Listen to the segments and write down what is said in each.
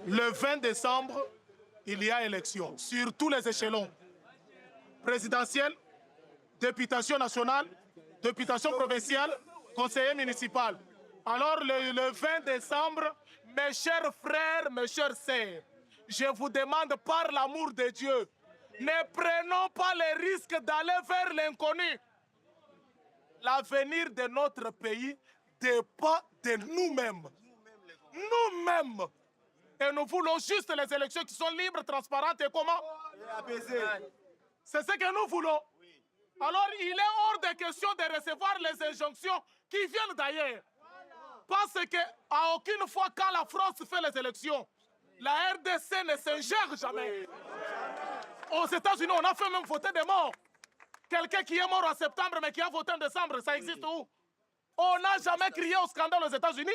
Le 20 décembre, il y a élection sur tous les échelons. Présidentielle, députation nationale, députation provinciale, conseiller municipal. Alors le 20 décembre, mes chers frères, mes chères sœurs, je vous demande par l'amour de Dieu, ne prenons pas les risques d'aller vers l'inconnu. L'avenir de notre pays dépend de nous-mêmes. Nous-mêmes. Et nous voulons juste les élections qui sont libres, transparentes et comment? C'est ce que nous voulons. Alors il est hors de question de recevoir les injonctions qui viennent d'ailleurs. Parce qu'à aucune fois quand la France fait les élections, la RDC ne s'ingère jamais. Aux États-Unis, on a fait même voter des morts. Quelqu'un qui est mort en septembre mais qui a voté en décembre, ça existe où? On n'a jamais crié au scandale aux États-Unis.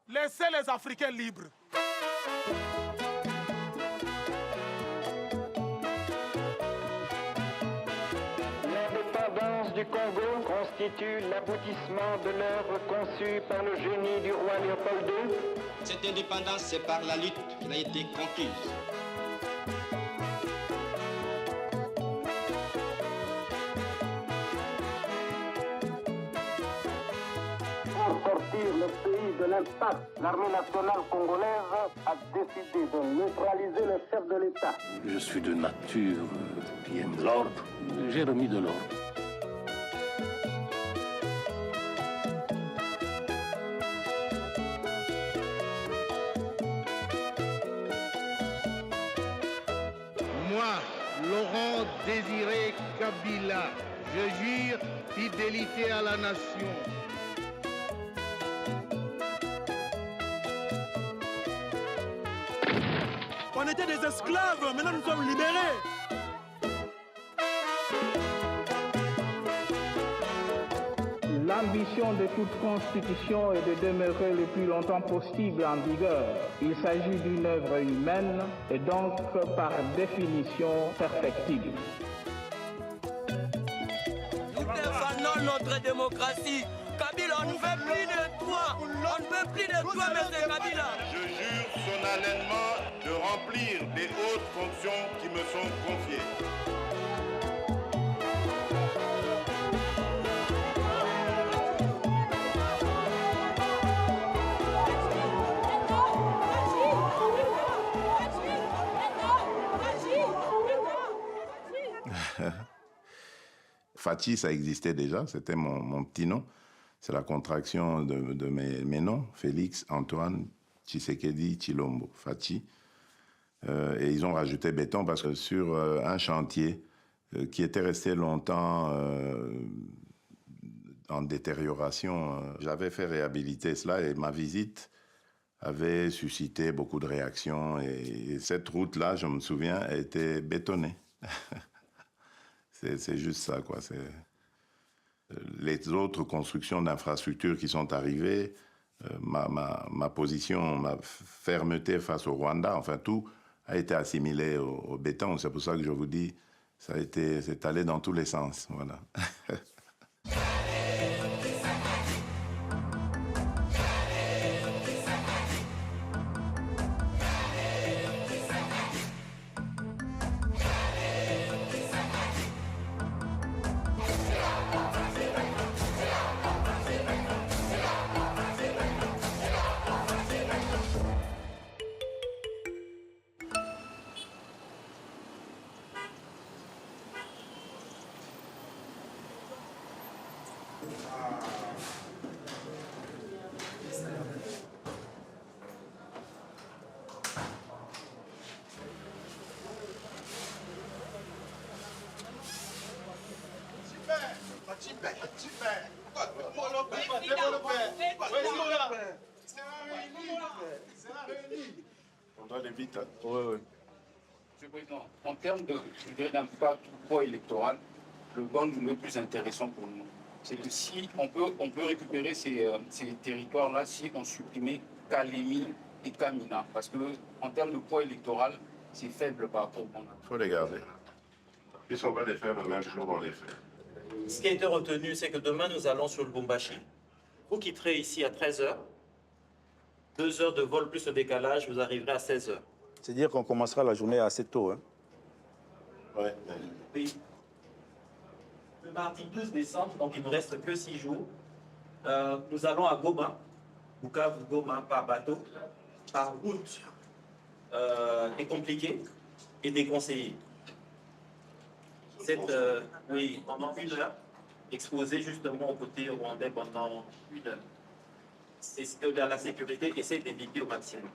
Laissez les Africains libres. L'indépendance du Congo constitue l'aboutissement de l'œuvre conçue par le génie du roi Léopold II. Cette indépendance, c'est par la lutte qu'elle a été conquise. Pour sortir le pays de l'impasse, l'armée nationale congolaise a décidé de neutraliser le chef de l'État. Je suis de nature qui aime l'ordre. J'ai remis de l'ordre. Moi, Laurent Désiré Kabila, je jure fidélité à la nation. On était des esclaves, maintenant nous sommes libérés. L'ambition de toute constitution est de demeurer le plus longtemps possible en vigueur. Il s'agit d'une œuvre humaine et donc par définition perfectible. Nous défendons notre démocratie. Kabila, on ne veut plus de toi. On ne veut plus de toi, M. Kabila. Je jure solennellement de remplir les hautes fonctions qui me sont confiées. Fachi, ça existait déjà, c'était mon petit nom. C'est la contraction de mes noms, Félix, Antoine, Tshisekedi, Tshilombo, Fachi. Et ils ont rajouté béton parce que sur un chantier qui était resté longtemps en détérioration, j'avais fait réhabiliter cela et ma visite avait suscité beaucoup de réactions. Et cette route-là, je me souviens, a été bétonnée. C'est juste ça, quoi. Les autres constructions d'infrastructures qui sont arrivées, ma position, ma fermeté face au Rwanda, enfin tout a été assimilé au béton. C'est pour ça que je vous dis, c'est allé dans tous les sens, voilà. On doit aller vite. Oui. Monsieur le Président, en termes d'impact du poids électoral, le banc le plus intéressant pour nous, c'est que si on peut récupérer ces territoires-là si on supprimait Kalemi et Kamina. Parce qu'en termes de poids électoral, c'est faible par rapport au banc. Il faut les garder. Puisqu'on va les faire le même jour, on les fait. Ce qui a été retenu, c'est que demain, nous allons sur le Lubumbashi. Vous quitterez ici à 13h. 2 heures de vol plus le décalage, vous arriverez à 16 heures. C'est-à-dire qu'on commencera la journée assez tôt, hein? Ouais. Oui. Le mardi 12 décembre, donc il ne nous reste que 6 jours, nous allons à Goma, Bukavu-Goma par bateau, par route est compliqué et déconseillé. Oui, pendant 1 heure, exposé justement au côté rwandais pendant 1 heure. C'est la sécurité, essaie d'éviter au maximum.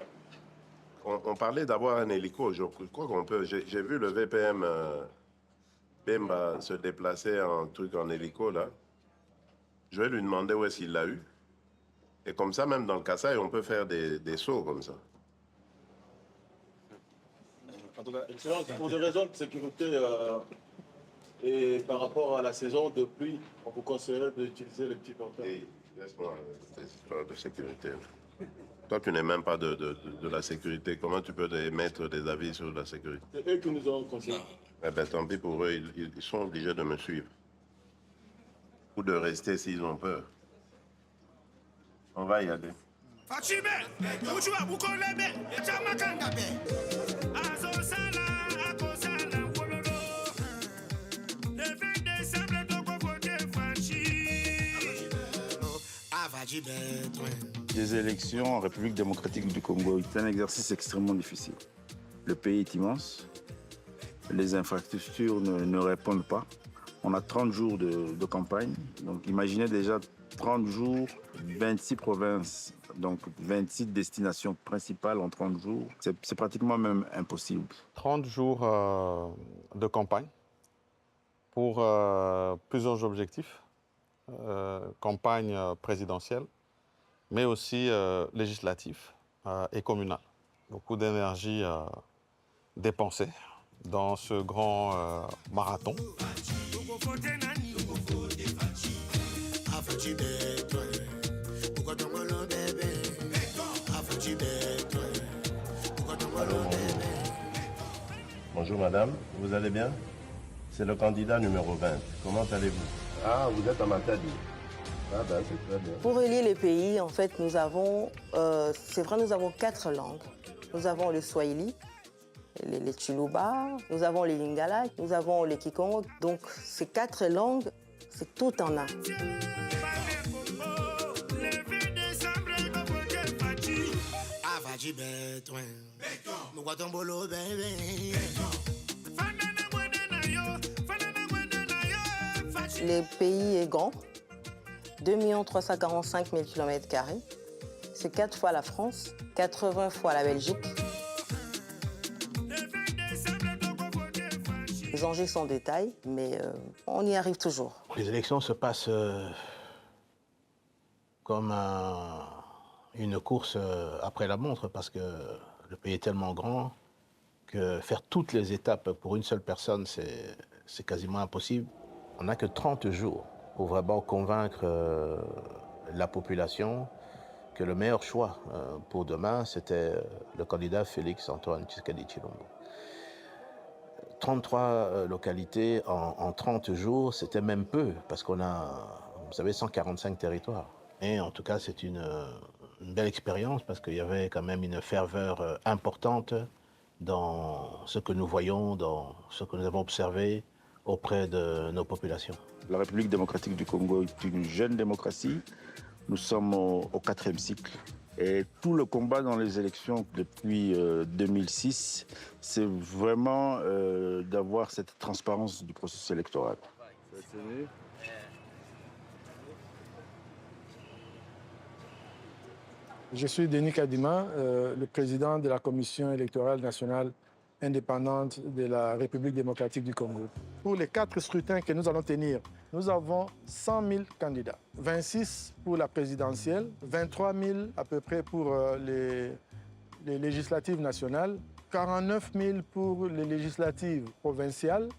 On parlait d'avoir un hélico, je crois qu'on peut. J'ai vu le VPM Bemba se déplacer en truc en hélico là. Je vais lui demander où est-ce qu'il l'a eu. Et comme ça, même dans le Kasaï, on peut faire des sauts comme ça. En tout cas, Excellence, pour des raisons de sécurité et par rapport à la saison de pluie, on vous conseillerait d'utiliser les petits portables. Laisse-moi des histoires de sécurité. Toi, tu n'es même pas de la sécurité. Comment tu peux émettre des avis sur la sécurité? C'est eux qui nous ont conseillé. Eh bien, tant pis pour eux, ils sont obligés de me suivre. Ou de rester s'ils ont peur. On va y aller. Les élections en République démocratique du Congo, c'est un exercice extrêmement difficile. Le pays est immense, les infrastructures ne répondent pas. On a 30 jours de campagne, donc imaginez déjà 30 jours, 26 provinces, donc 26 destinations principales en 30 jours. C'est pratiquement même impossible. 30 jours de campagne pour plusieurs objectifs. Campagne présidentielle, mais aussi législative et communale. Beaucoup d'énergie dépensée dans ce grand marathon. Allô, bonjour madame, vous allez bien? C'est le candidat numéro 20. Comment allez-vous? Ah, vous êtes à Matadi. Ah ben, c'est très bien. Pour relier les pays, en fait, nous avons 4 langues. Nous avons le Swahili, les Chiluba, nous avons les Lingala, nous avons les Kikongo. Donc, ces 4 langues, c'est tout en un. Le pays est grand, 2 345 000 km². C'est 4 fois la France, 80 fois la Belgique. Les enjeux sont des tailles, mais on y arrive toujours. Les élections se passent comme une course après la montre, parce que le pays est tellement grand que faire toutes les étapes pour une seule personne, c'est quasiment impossible. On n'a que 30 jours pour vraiment convaincre la population que le meilleur choix pour demain, c'était le candidat Félix Antoine Tshisekedi Tshilombo. 33 localités en 30 jours, c'était même peu, parce qu'on a, vous savez, 145 territoires. Et en tout cas, c'est une belle expérience, parce qu'il y avait quand même une ferveur importante dans ce que nous voyons, dans ce que nous avons observé auprès de nos populations. La République démocratique du Congo est une jeune démocratie. Nous sommes au 4e cycle. Et tout le combat dans les élections depuis 2006, c'est vraiment d'avoir cette transparence du processus électoral. Je suis Denis Kadima, le président de la Commission électorale nationale indépendante de la République démocratique du Congo. Pour les 4 scrutins que nous allons tenir, nous avons 100 000 candidats. 26 pour la présidentielle, 23 000 à peu près pour les législatives nationales, 49 000 pour les législatives provinciales,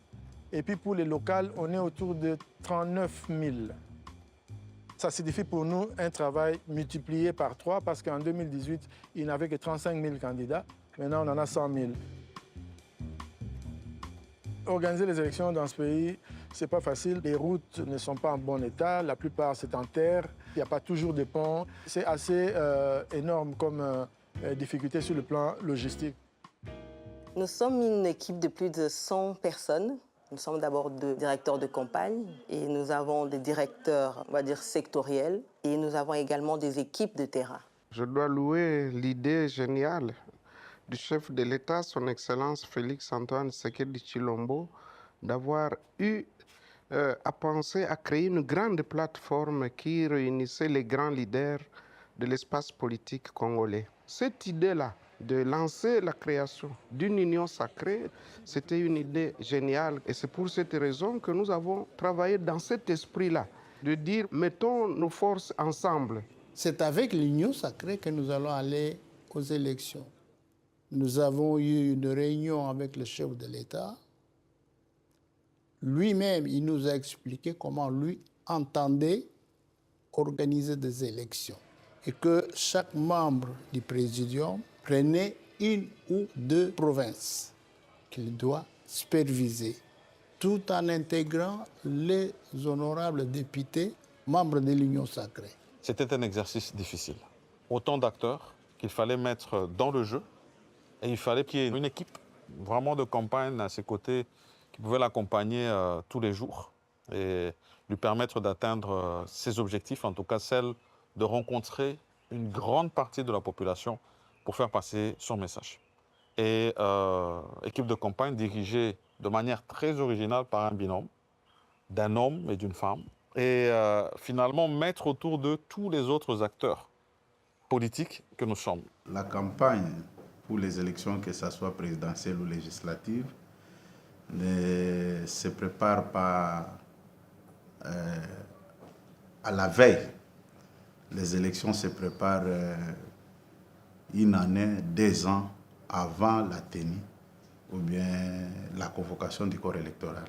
et puis pour les locales, on est autour de 39 000. Ça signifie pour nous un travail multiplié par 3, parce qu'en 2018, il n'y avait que 35 000 candidats. Maintenant, on en a 100 000. Organiser les élections dans ce pays, c'est pas facile. Les routes ne sont pas en bon état. La plupart, c'est en terre. Il n'y a pas toujours de ponts. C'est assez énorme comme difficulté sur le plan logistique. Nous sommes une équipe de plus de 100 personnes. Nous sommes d'abord 2 directeurs de campagne et nous avons des directeurs, on va dire, sectoriels. Et nous avons également des équipes de terrain. Je dois louer l'idée géniale du chef de l'État, son Excellence Félix-Antoine Tshisekedi Tshilombo, d'avoir eu à penser à créer une grande plateforme qui réunissait les grands leaders de l'espace politique congolais. Cette idée-là, de lancer la création d'une union sacrée, c'était une idée géniale. Et c'est pour cette raison que nous avons travaillé dans cet esprit-là, de dire mettons nos forces ensemble. C'est avec l'union sacrée que nous allons aller aux élections. Nous avons eu une réunion avec le chef de l'État. Lui-même, il nous a expliqué comment lui entendait organiser des élections et que chaque membre du présidium prenait une ou 2 provinces qu'il doit superviser, tout en intégrant les honorables députés membres de l'Union sacrée. C'était un exercice difficile. Autant d'acteurs qu'il fallait mettre dans le jeu et il fallait qu'il y ait une équipe vraiment de campagne à ses côtés qui pouvait l'accompagner tous les jours et lui permettre d'atteindre ses objectifs, en tout cas celle de rencontrer une grande partie de la population pour faire passer son message. Et équipe de campagne dirigée de manière très originale par un binôme, d'un homme et d'une femme, et finalement mettre autour de tous les autres acteurs politiques que nous sommes. La campagne pour les élections, que ce soit présidentielle ou législative, ne se prépare pas à la veille. Les élections se préparent une année, 2 ans avant la tenue ou bien la convocation du corps électoral.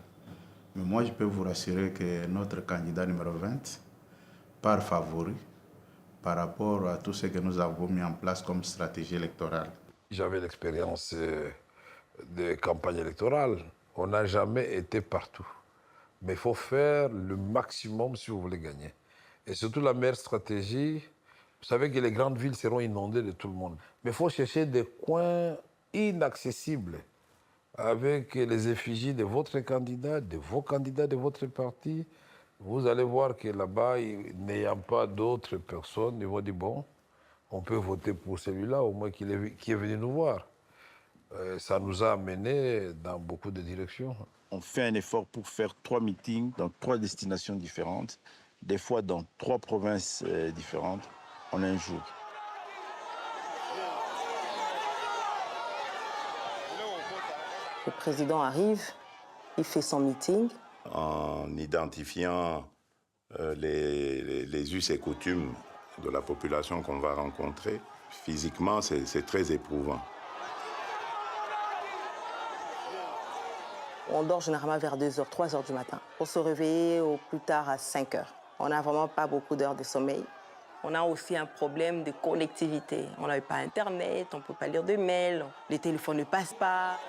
Mais moi, je peux vous rassurer que notre candidat numéro 20 part favori par rapport à tout ce que nous avons mis en place comme stratégie électorale. J'avais l'expérience de campagne électorale. On n'a jamais été partout. Mais il faut faire le maximum si vous voulez gagner. Et surtout la meilleure stratégie, vous savez que les grandes villes seront inondées de tout le monde. Mais il faut chercher des coins inaccessibles avec les effigies de votre candidat, de vos candidats de votre parti. Vous allez voir que là-bas, n'ayant pas d'autres personnes, ils vont dire, bon, on peut voter pour celui-là, au moins qui est venu nous voir. Ça nous a amené dans beaucoup de directions. On fait un effort pour faire 3 meetings dans 3 destinations différentes, des fois dans 3 provinces différentes, en un jour. Le président arrive, il fait son meeting. En identifiant les us et coutumes de la population qu'on va rencontrer, physiquement, c'est très éprouvant. On dort généralement vers 2h, 3h du matin pour se réveiller au plus tard à 5h. On n'a vraiment pas beaucoup d'heures de sommeil. On a aussi un problème de connectivité. On n'avait pas Internet, on ne peut pas lire de mails, les téléphones ne passent pas.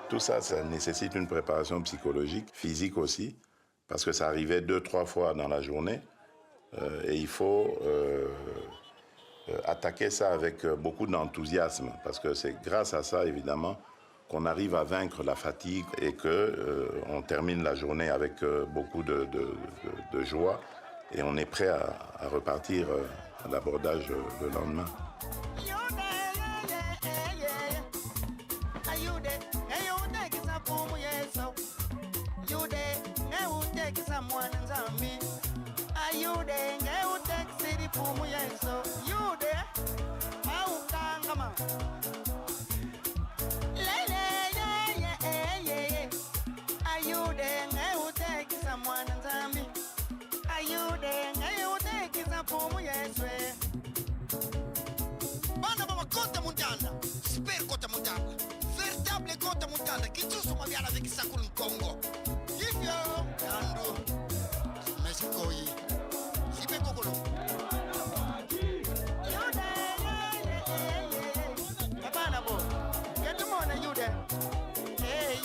Tout ça, ça nécessite une préparation psychologique, physique aussi, parce que ça arrivait 2-3 fois dans la journée. Et il faut attaquer ça avec beaucoup d'enthousiasme, parce que c'est grâce à ça, évidemment, qu'on arrive à vaincre la fatigue et qu'on termine la journée avec beaucoup de joie et on est prêt à repartir à l'abordage le lendemain. Véritable Kota Moutanda qui tout son maviala avec Sakul Congo. Yifyo, Nando, Mexico, Sipe Kokolo. Papa Nabo, get the money you there. Hey,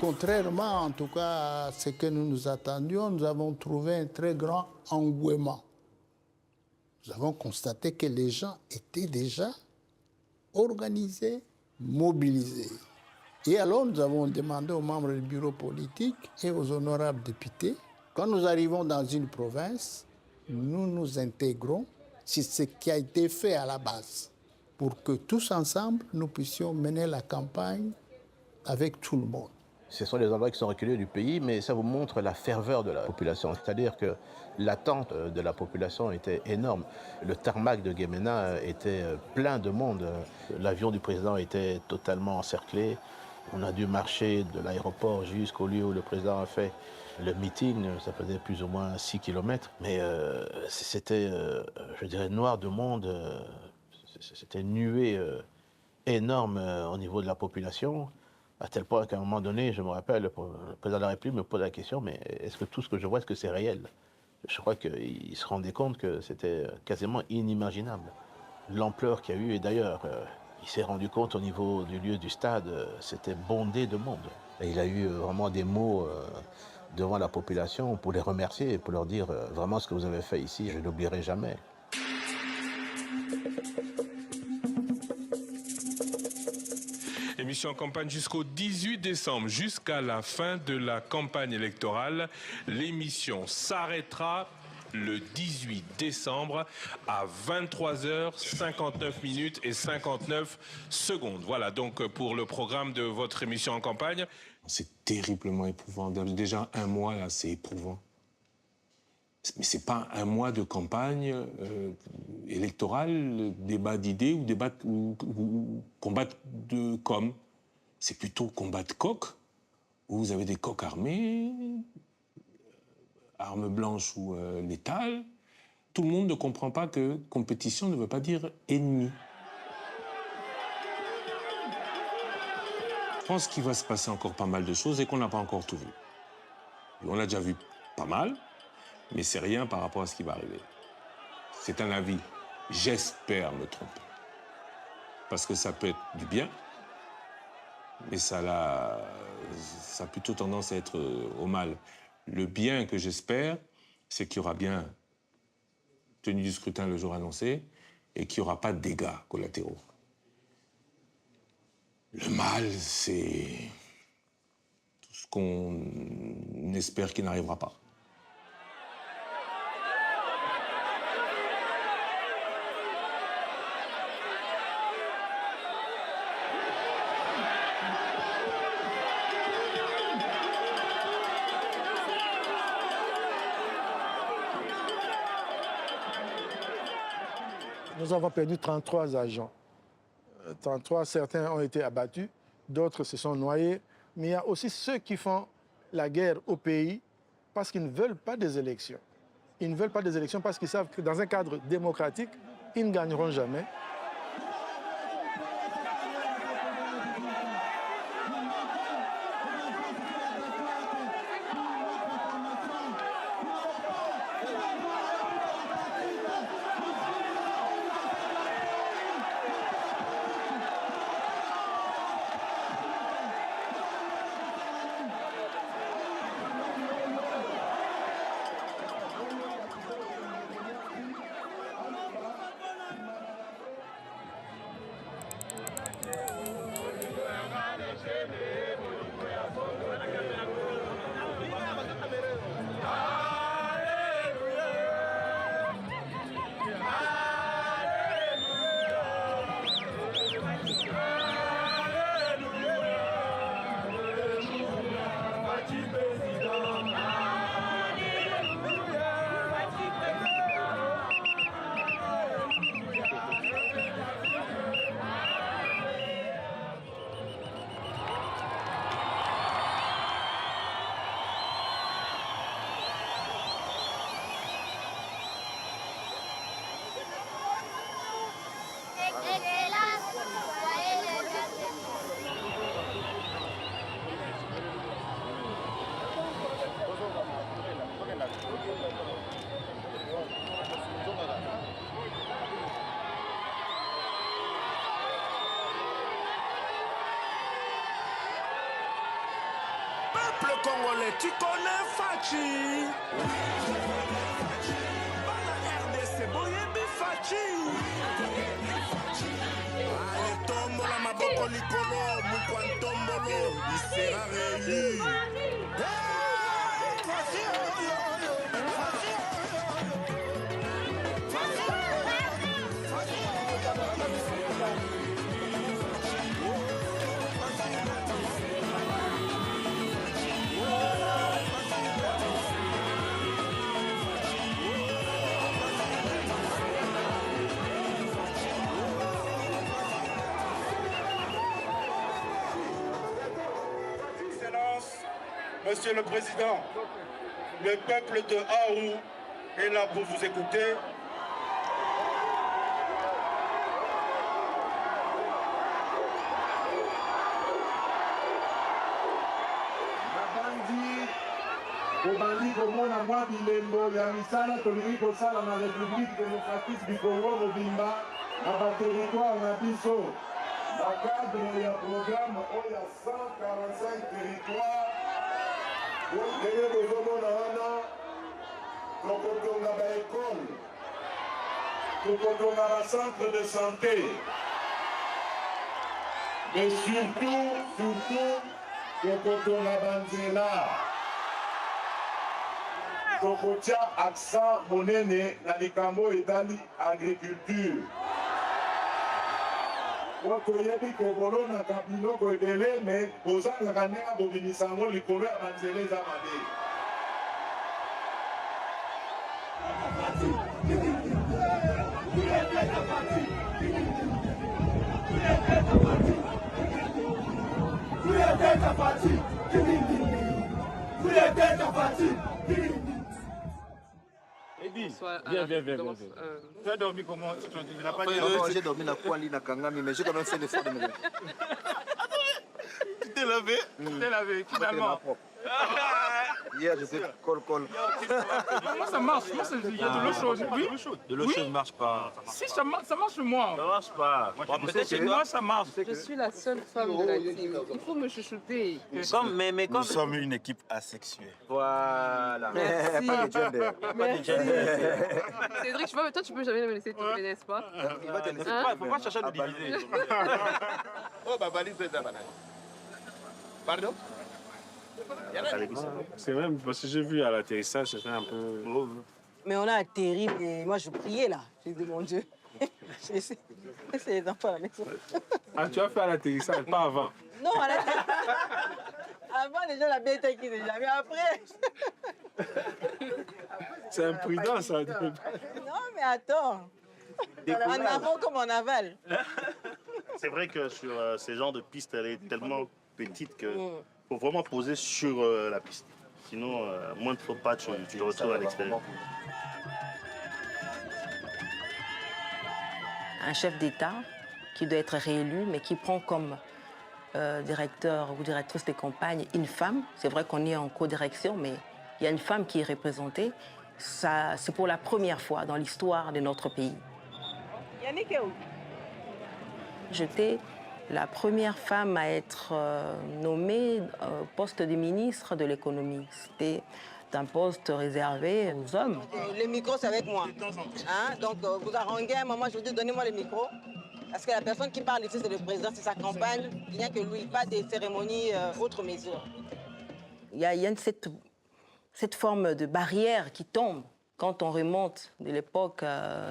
Contrairement en tout cas à ce que nous nous attendions, nous avons trouvé un très grand engouement. Nous avons constaté que les gens étaient déjà organisés, mobilisés. Et alors nous avons demandé aux membres du bureau politique et aux honorables députés, quand nous arrivons dans une province, nous nous intégrons sur ce qui a été fait à la base, pour que tous ensemble, nous puissions mener la campagne avec tout le monde. Ce sont les endroits qui sont reculés du pays, mais ça vous montre la ferveur de la population. C'est-à-dire que l'attente de la population était énorme. Le tarmac de Guémena était plein de monde. L'avion du président était totalement encerclé. On a dû marcher de l'aéroport jusqu'au lieu où le président a fait le meeting. Ça faisait plus ou moins 6 km. Mais c'était, je dirais, noir de monde. C'était une nuée énorme au niveau de la population. À tel point qu'à un moment donné, je me rappelle, le président de la République me pose la question, mais est-ce que tout ce que je vois, est-ce que c'est réel? Je crois qu'il se rendait compte que c'était quasiment inimaginable. L'ampleur qu'il y a eu, et d'ailleurs, il s'est rendu compte au niveau du lieu du stade, c'était bondé de monde. Et il a eu vraiment des mots devant la population pour les remercier et pour leur dire vraiment ce que vous avez fait ici, je n'oublierai jamais. Émission en campagne jusqu'au 18 décembre, jusqu'à la fin de la campagne électorale. L'émission s'arrêtera le 18 décembre à 23h59 et 59 secondes. Voilà donc pour le programme de votre émission en campagne. C'est terriblement éprouvant. Déjà un mois là, c'est éprouvant. Mais c'est pas un mois de campagne électorale, débat d'idées ou débat ou combat de com. C'est plutôt combat de coq, où vous avez des coqs armés, armes blanches ou létales. Tout le monde ne comprend pas que compétition ne veut pas dire ennemi. Je pense qu'il va se passer encore pas mal de choses et qu'on n'a pas encore tout vu. On a déjà vu pas mal, mais c'est rien par rapport à ce qui va arriver. C'est un avis. J'espère me tromper. Parce que ça peut être du bien, mais ça a plutôt tendance à être au mal. Le bien que j'espère, c'est qu'il y aura bien tenue du scrutin le jour annoncé et qu'il n'y aura pas de dégâts collatéraux. Le mal, c'est tout ce qu'on espère qu'il n'arrivera pas. Nous avons perdu 33 agents. 33, certains ont été abattus, d'autres se sont noyés. Mais il y a aussi ceux qui font la guerre au pays parce qu'ils ne veulent pas des élections. Ils ne veulent pas des élections parce qu'ils savent que dans un cadre démocratique, ils ne gagneront jamais. Tu connais Fachi? RDC, Boyebi Fachi. Allez, tombola, maboko likolo, mukwantombolo, il sera réélu. Monsieur le Président, le peuple de Aarhus est là pour vous écouter. Obandi komona mwa bilembo ya misala tolingi kosala na République démocratique du Congo mobimba na baterritoire na biso na cadre ya programme oyo ya 145 territoire ndenge bozomona wana tokotonga baekole tokotonga bacentre de santé mais surtout tokotonga banzela tokotia accent monene na likambo etali agriculture po toyebi kokolonaka biloko ebele me bozangaka ndenge bobimisa yango likolo ya banzela eza mabe. Eddie, viens. Tu as dormi comment? Tu n'as pas dit. J'ai dormi la poilie, la kangami, mais j'ai quand même fait l'effort de me lever. Tu t'es lavé? Tu t'es lavé, finalement. Hier, je sais col. Comment ça marche? Il y a de l'eau chaude. Oui? De l'eau chaude ne marche pas. Si, ça marche chez moi. Ça marche pas. Peut-être chez moi, ça marche. Je suis la seule femme de la team. Il faut me chouchouter. Nous sommes une équipe asexuée. Voilà. Merci. Pas de gender. Merci. Cédric, toi, tu peux jamais me laisser tomber, n'est-ce pas? Il va te laisser. Hein? Il ne faut pas chercher à nous diviser. Oh, bah, valise de Pardon? C'est même parce que j'ai vu à l'atterrissage, c'était un peu... Mais on a atterri et moi je priais là. J'ai dit mon Dieu, j'ai laissé les enfants à la maison. Ah, tu as fait à l'atterrissage, pas avant? Non, à l'atterrissage. Avant déjà la bête qui déjà, mais après. C'est imprudent ça. Non mais attends. En avant comme en aval. C'est vrai que sur ces genres de pistes, elle est tellement petite que faut vraiment poser sur la piste. Sinon, moins de faux pas, tu te retrouves à l'extérieur. Un chef d'État qui doit être réélu, mais qui prend comme directeur ou directrice des campagnes une femme. C'est vrai qu'on est en co-direction, mais il y a une femme qui est représentée. C'est pour la première fois dans l'histoire de notre pays. Yannick est où? J'étais la première femme à être nommée au poste de ministre de l'économie. C'était un poste réservé aux hommes. Le micro, c'est avec moi. Hein? Donc, vous arrangez un moment, je vous dis, donnez-moi le micro. Parce que la personne qui parle ici, c'est le président, c'est sa campagne. Il n'y a que lui, pas des cérémonies autres mesures. Il y a cette forme de barrière qui tombe quand on remonte de l'époque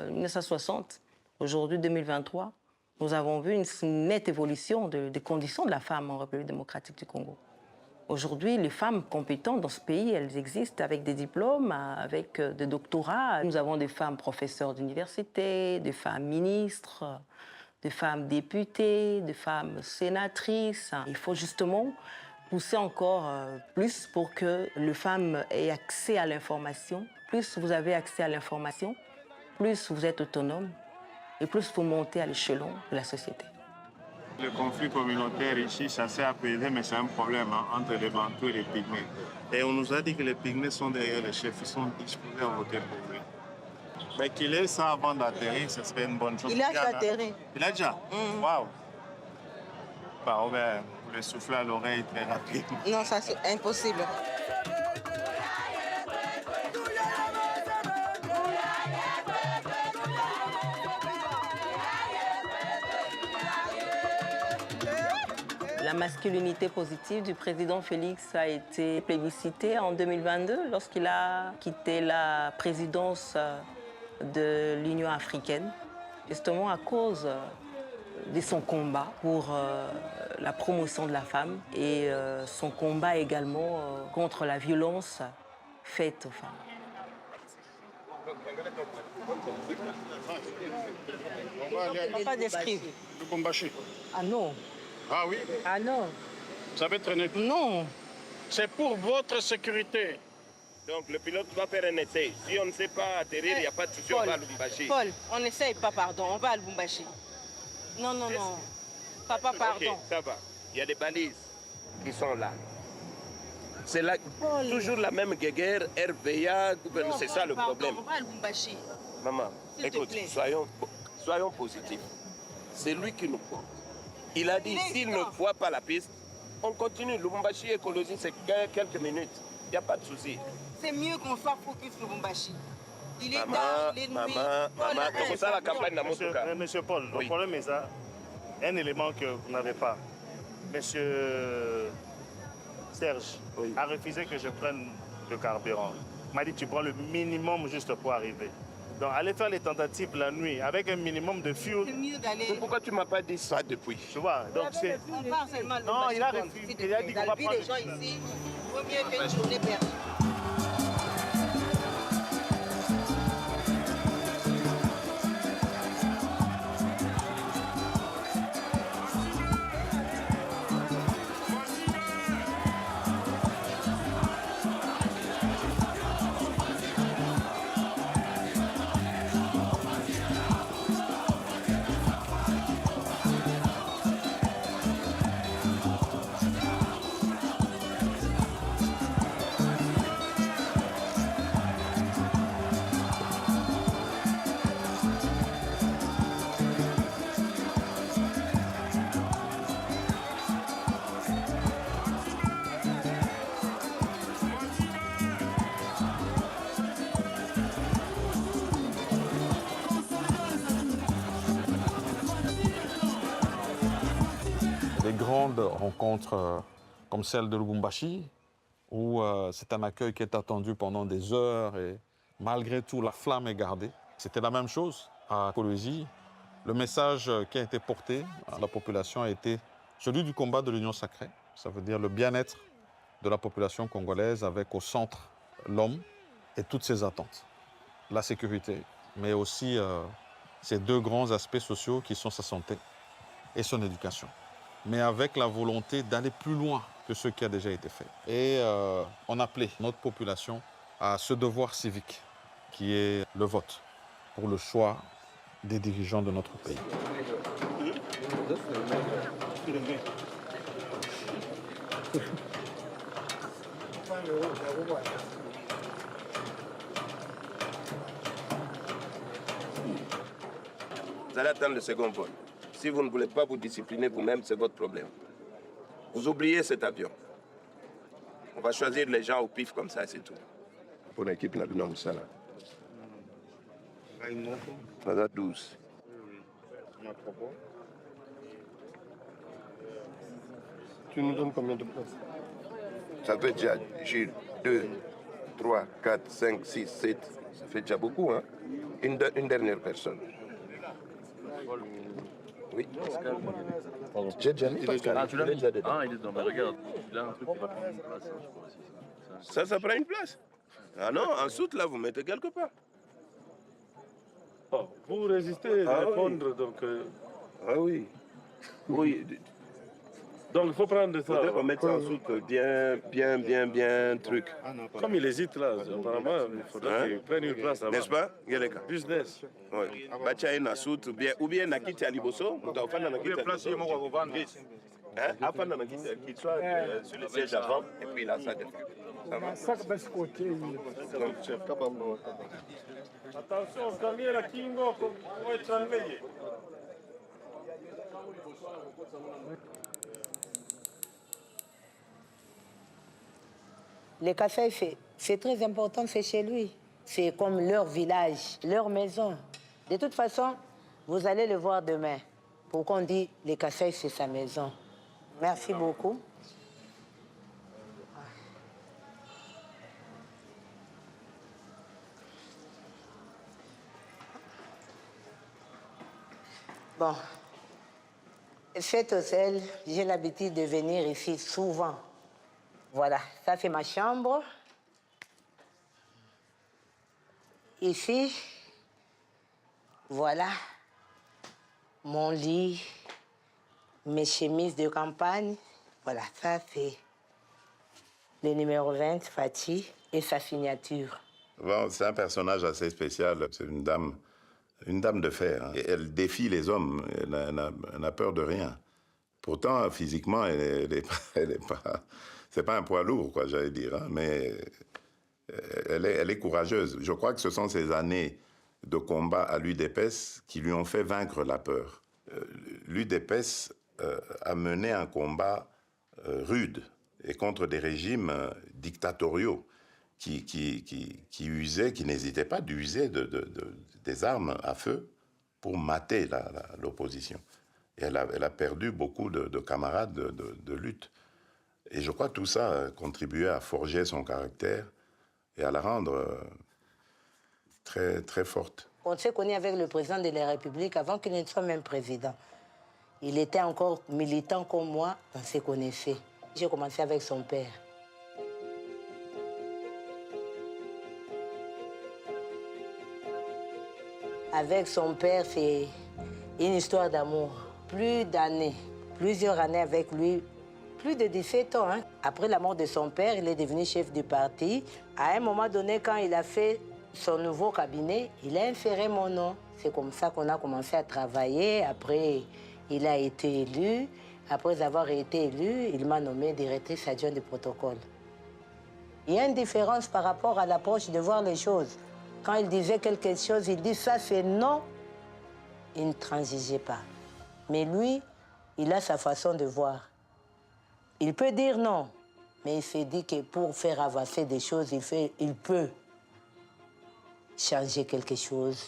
1960, aujourd'hui 2023. Nous avons vu une nette évolution des conditions de la femme en République démocratique du Congo. Aujourd'hui, les femmes compétentes dans ce pays, elles existent avec des diplômes, avec des doctorats. Nous avons des femmes professeurs d'université, des femmes ministres, des femmes députées, des femmes sénatrices. Il faut justement pousser encore plus pour que les femmes aient accès à l'information. Plus vous avez accès à l'information, plus vous êtes autonome et plus vous montez à l'échelon de la société. Le conflit communautaire ici, ça s'est apaisé, mais c'est un problème entre les Bantous et les Pygmées. Et on nous a dit que les Pygmées sont derrière les chefs, ils sont disposés à voter pour lui. Mais qu'il ait ça avant d'atterrir, ce serait une bonne chose. Il a déjà atterri. Il a déjà? Waouh! Bah, on va le souffler à l'oreille très rapide. Non, ça c'est impossible. La masculinité positive du président Félix a été plébiscitée en 2022 lorsqu'il a quitté la présidence de l'Union africaine, justement à cause de son combat pour la promotion de la femme et son combat également contre la violence faite aux femmes. Papa descrive. Lubumbashi. Ah non. Ah oui? Ah non. Vous savez traîner? Non. C'est pour votre sécurité. Donc le pilote va faire un essai. Si on ne sait pas atterrir, il n'y a pas de souci, on va à Lubumbashi. Paul, on n'essaye pas, pardon, on va à Lubumbashi. Non, non, non. Papa, pardon. Ok, ça va. Il y a des balises qui sont là. C'est là, toujours la même guéguerre, RVA, c'est ça le problème. On va à Lubumbashi. Maman, S'il te écoute, plaît. soyons positifs. C'est lui qui nous porte. Il a dit, Il est s'il là. ne voit pas la piste, on continue. Lubumbashi écologie, c'est quelques minutes. Il n'y a pas de souci. C'est mieux qu'on soit focus Lubumbashi. Il est Maman, tard, il est nuit. maman, comme ça la campagne n'a Monsieur Paul, le problème est ça. Un élément que vous n'avez pas. Monsieur Serge a refusé que je prenne le carburant. Il m'a dit tu prends le minimum juste pour arriver. Donc allez faire les tentatives la nuit avec un minimum de fuel. C'est mieux d'aller. Pourquoi tu ne m'as pas dit ça depuis? Tu vois, donc c'est... On part seulement à Non, Lubumbashi, il a Paul, refusé. s'il te Il a plaît. dit Dans qu'on la va vie prendre des gens ici, il vaut mieux faire une journée perdue. Des grandes rencontres comme celle de Lubumbashi, où c'est un accueil qui est attendu pendant des heures et malgré tout, la flamme est gardée. C'était la même chose à Kolwezi. Le message qui a été porté à la population a été celui du combat de l'union sacrée. Ça veut dire le bien-être de la population congolaise avec au centre l'homme et toutes ses attentes. La sécurité, mais aussi ces deux grands aspects sociaux qui sont sa santé et son éducation. Mais avec la volonté d'aller plus loin que ce qui a déjà été fait. Et on appelait notre population à ce devoir civique qui est le vote pour le choix des dirigeants de notre pays. Vous allez attendre le second vol. Si vous ne voulez pas vous discipliner vous-même, c'est votre problème. Vous oubliez cet avion. On va choisir les gens au pif comme ça, c'est tout. Pour l'équipe, on a besoin de ça là. On a 12. Tu nous donnes combien de places? Ça fait déjà, Gilles, 2, 3, 4, 5, 6, 7. Ça fait déjà beaucoup, hein? Une dernière personne. Oui. J'ai déjà mis Pascal. Ah, tu l'as mis déjà dedans. Ah, il est dedans. Mais regarde, il a un truc qui va prendre une place. Je crois, ici. Ça prend une place. Ah non, en soute, là, vous mettez quelque part. Oh, vous résistez à répondre, oui. Donc... Ah oui. Oui. Donc il faut prendre ça. On met ça en soute bien, truc. Comme il hésite là, apparemment, il faudrait qu'il prenne une place là-bas. N'est-ce pas, Geleka? Business. Oui. Bacha une soute, ou bien Nakiti à Liboso, ou bien Nakiti à Liboso. Hein? Afin qu'il soit sur le siège avant, et puis là, ça défend. Ça va. Attention, Camilla Kingo, come être enlevé. Les cafés, c'est très important, c'est chez lui. C'est comme leur village, leur maison. De toute façon, vous allez le voir demain. Pourquoi on dit les cafés, c'est sa maison. Merci beaucoup. Bon, cet hôtel, j'ai l'habitude de venir ici souvent. Voilà, ça c'est ma chambre. Ici, voilà, mon lit, mes chemises de campagne. Voilà, ça c'est le numéro 20, Fatih, et sa signature. Bon, c'est un personnage assez spécial. C'est une dame de fer. Hein. Elle défie les hommes. Elle n'a peur de rien. Pourtant, physiquement, elle est pas. C'est pas un poids lourd, quoi, j'allais dire. Hein, mais elle est courageuse. Je crois que ce sont ces années de combat à l'UDPS qui lui ont fait vaincre la peur. L'UDPS a mené un combat rude et contre des régimes dictatoriaux qui n'hésitaient pas d'user des armes à feu pour mater l'opposition. Et elle a perdu beaucoup de camarades de lutte. Et je crois que tout ça a contribué à forger son caractère et à la rendre très, très forte. On s'est connu avec le président de la République avant qu'il ne soit même président. Il était encore militant comme moi, on se connaissait. J'ai commencé avec son père. Avec son père, c'est une histoire d'amour. Plus d'années, plusieurs années avec lui, plus de 17 ans. Hein. Après la mort de son père, il est devenu chef du parti. À un moment donné, quand il a fait son nouveau cabinet, il a inséré mon nom. C'est comme ça qu'on a commencé à travailler. Après, il a été élu. Après avoir été élu, il m'a nommé directrice adjointe du protocole. Il y a une différence par rapport à l'approche de voir les choses. Quand il disait quelque chose, il dit ça c'est non. Il ne transigeait pas. Mais lui, il a sa façon de voir. Il peut dire non, mais il s'est dit que pour faire avancer des choses, il peut changer quelque chose,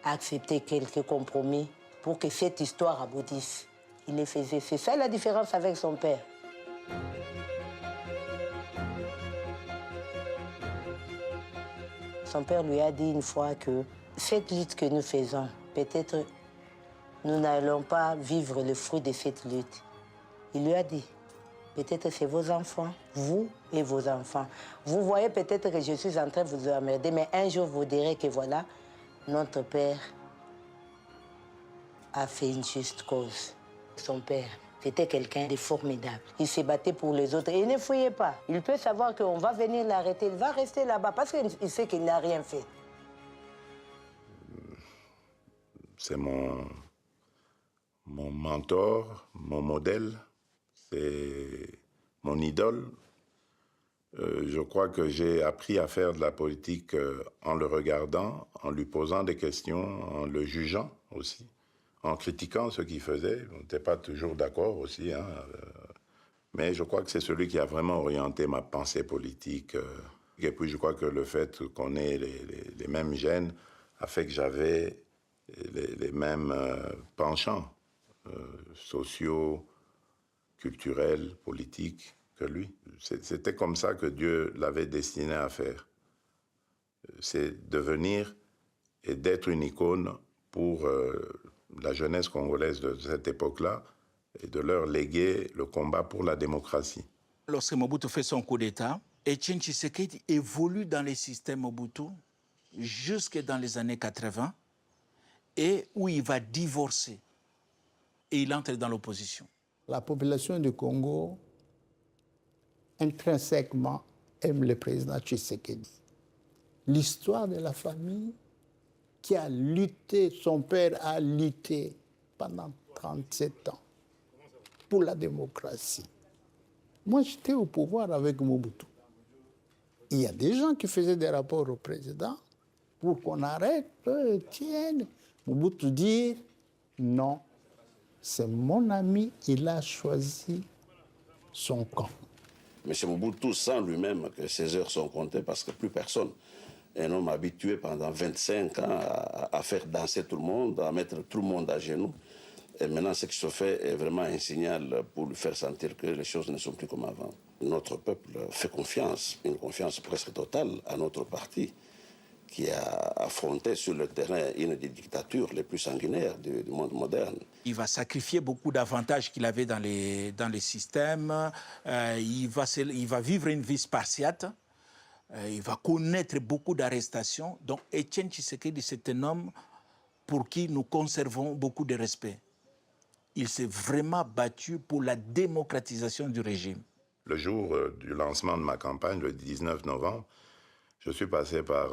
accepter quelques compromis pour que cette histoire aboutisse. Il les faisait. C'est ça la différence avec son père. Son père lui a dit une fois que cette lutte que nous faisons, peut-être nous n'allons pas vivre le fruit de cette lutte. Il lui a dit, peut-être c'est vos enfants, vous et vos enfants. Vous voyez peut-être que je suis en train de vous emmerder, mais un jour vous direz que voilà, notre père a fait une juste cause. Son père, c'était quelqu'un de formidable. Il se battait pour les autres et il ne fouillait pas. Il peut savoir qu'on va venir l'arrêter, il va rester là-bas parce qu'il sait qu'il n'a rien fait. C'est mon mentor, mon modèle, c'est mon idole. Je crois que j'ai appris à faire de la politique en le regardant, en lui posant des questions, en le jugeant aussi, en critiquant ce qu'il faisait. On n'était pas toujours d'accord aussi, hein, mais je crois que c'est celui qui a vraiment orienté ma pensée politique. Et puis je crois que le fait qu'on ait les mêmes gènes a fait que j'avais les mêmes penchants sociaux, culturels, politiques que lui. C'était comme ça que Dieu l'avait destiné à faire. C'est devenir et d'être une icône pour la jeunesse congolaise de cette époque-là et de leur léguer le combat pour la démocratie. Lorsque Mobutu fait son coup d'État, Etienne Tshisekedi évolue dans les systèmes Mobutu jusque dans les années 80 et où il va divorcer et il entre dans l'opposition. La population du Congo intrinsèquement aime le président Tshisekedi. L'histoire de la famille qui a lutté, son père a lutté pendant 37 ans pour la démocratie. Moi, j'étais au pouvoir avec Mobutu. Il y a des gens qui faisaient des rapports au président pour qu'on arrête, Etienne. Mobutu dit non, c'est mon ami, il a choisi son camp. M. Mobutu sent lui-même que ses heures sont comptées parce que plus personne, un homme habitué pendant 25 ans à faire danser tout le monde, à mettre tout le monde à genoux, Et maintenant, ce qui se fait est vraiment un signal pour lui faire sentir que les choses ne sont plus comme avant. Notre peuple fait confiance, une confiance presque totale à notre parti, qui a affronté sur le terrain une des dictatures les plus sanguinaires du monde moderne. Il va sacrifier beaucoup d'avantages qu'il avait dans les systèmes. Il va vivre une vie spartiate. Il va connaître beaucoup d'arrestations. Donc Etienne Tshisekedi, c'est un homme pour qui nous conservons beaucoup de respect. Il s'est vraiment battu pour la démocratisation du régime. Le jour du lancement de ma campagne, le 19 novembre, je suis passé par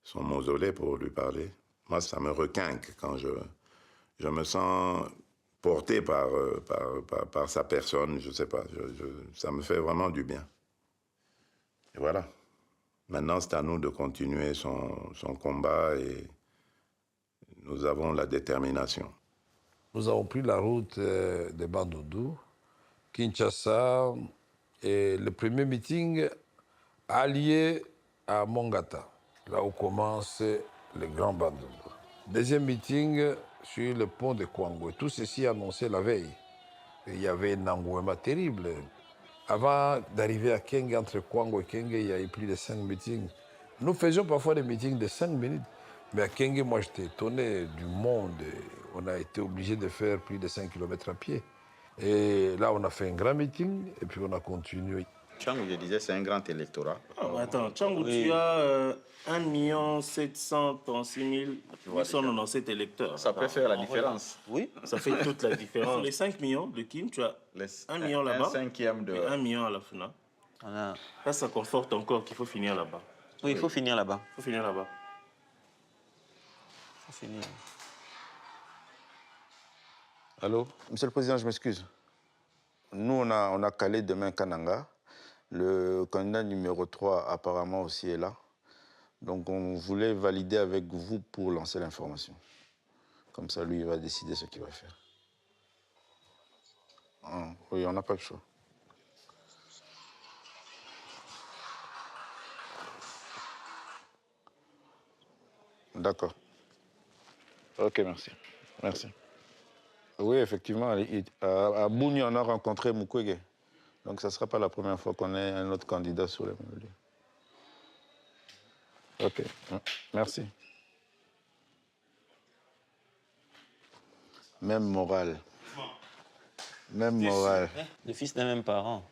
son mausolée pour lui parler. Moi, ça me requinque quand je me sens porté par sa personne, je ne sais pas. Ça me fait vraiment du bien. Et voilà. Maintenant, c'est à nous de continuer son combat et nous avons la détermination. Nous avons pris la route de Bandundu, Kinshasa, et le premier meeting allié à Mongata, là où commence le Grand Bandundu. Deuxième meeting sur le pont de Kwango. Tout ceci annoncé la veille. Et il y avait un engouement terrible. Avant d'arriver à Kenge, entre Kwango et Kenge, il y a eu plus de 5 meetings. Nous faisions parfois des meetings de 5 minutes. Mais à Kenge, moi, j'étais étonné du monde. On a été obligé de faire plus de 5 km à pied. Et là, on a fait un grand meeting et puis on a continué. Tchangou, je disais, c'est un grand électorat. Oh, attends, Tchangou, oui. Tu as 1 736 897 électeurs. Ça peut faire la différence. Oui, ça fait toute la différence. Sur les 5 millions de Kim, tu as 1 million là-bas. Un cinquième de... Et 1 million à la FUNA. Voilà. Ça conforte encore qu'il faut finir là-bas. Oui, il faut finir là-bas. Il faut finir là-bas. Il faut finir. Allô? Monsieur le Président, je m'excuse. Nous, on a calé demain Kananga. Le candidat numéro 3, apparemment, aussi est là. Donc, on voulait valider avec vous pour lancer l'information. Comme ça, lui, il va décider ce qu'il va faire. Ah, oui, on n'a pas le choix. D'accord. Ok, merci. Merci. Oui, effectivement, à Bouni, on a rencontré Mukwege. Donc, ça ne sera pas la première fois qu'on ait un autre candidat sur le même lieu. OK. Merci. Même morale. Même morale. Le fils d'un même parent.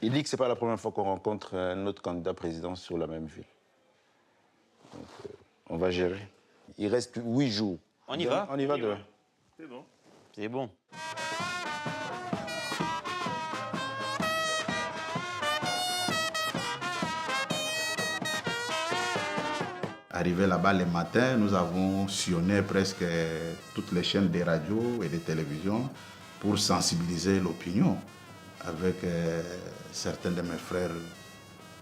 Il dit que ce n'est pas la première fois qu'on rencontre un autre candidat président sur la même ville. Donc, on va gérer. Il reste 8 jours. On y va? On y va demain. C'est bon. C'est bon. Arrivé là-bas le matin, nous avons sillonné presque toutes les chaînes de radio et de télévision pour sensibiliser l'opinion avec certains de mes frères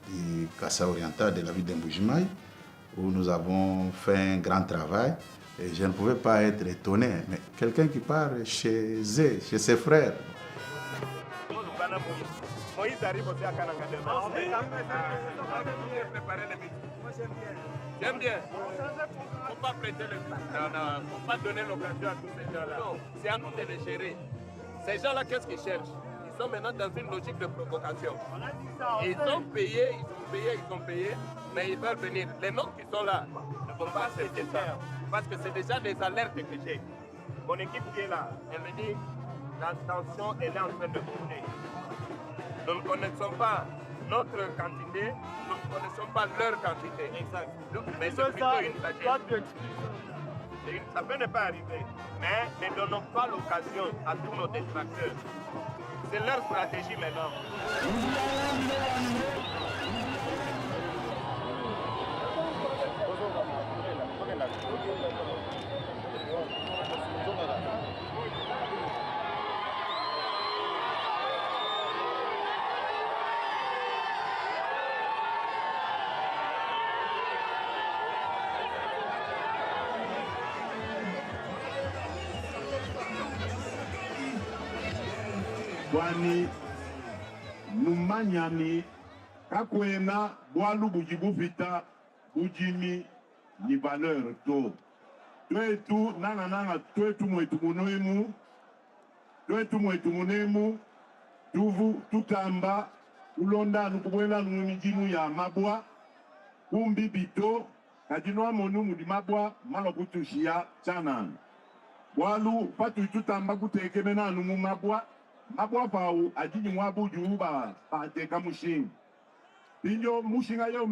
du Kassa oriental de la ville d'Mbujimai, où nous avons fait un grand travail. Et je ne pouvais pas être étonné, mais quelqu'un qui part chez eux, chez ses frères. Moïse arrive aussi à Kananga demain. J'aime bien. Il ne faut pas prêter le coup. Non, non, il ne faut pas donner l'occasion à tous ces gens-là. C'est à nous de les gérer. Ces gens-là, qu'est-ce qu'ils cherchent? Ils sont maintenant dans une logique de provocation. Ils ont payé, mais ils veulent venir. Les nôtres qui sont là ne vont pas accepter ça. Parce que c'est déjà des alertes que j'ai. Mon équipe qui est là, elle me dit la tension elle est en train de monter. Nous ne connaissons pas notre quantité, nous ne connaissons pas leur quantité. Exact. Mais c'est plutôt une tragédie. Ça peut ne pas arriver, mais ne donnons pas l'occasion à tous nos détracteurs. C'est leur stratégie maintenant. Wani numanyani kakwena bwalu bujibuvita bujimi ni valeur to twetu nanga twetu mwetu munoemu tuvu tutamba ulonda nukubwela numijimu ya mabwa kumbi bito kadinwa monu mudi mabwa malokutushia chanan walu patu tutamba kutekemena numu mabwa pau ajini mwabu juuba pateka mushinga pinjo mushinga yo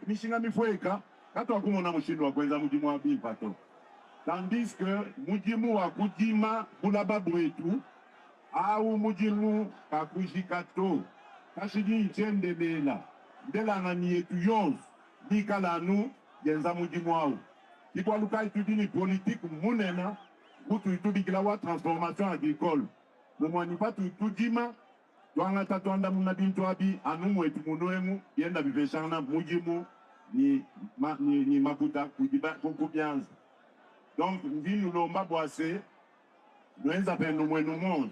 mishinga mifweka katwa kumona mushindu wa kwenza mujimu wa bipato tandis que mujimu wa kujima bulaba bwetu au mujimu kakujikato kashidi ichende bela ndela ngani yetu yonz nikalanu yenza mujimu wao ikwa luka itudini politique munena butu itubikila wa transformation agricole mumwani patu itujima twangata twanda muna bintu abi anu mwetu munoemu yenda biveshana mujimu ni makuta kukubianza. Donc, nous lomba boase, nous avons mwenu monde,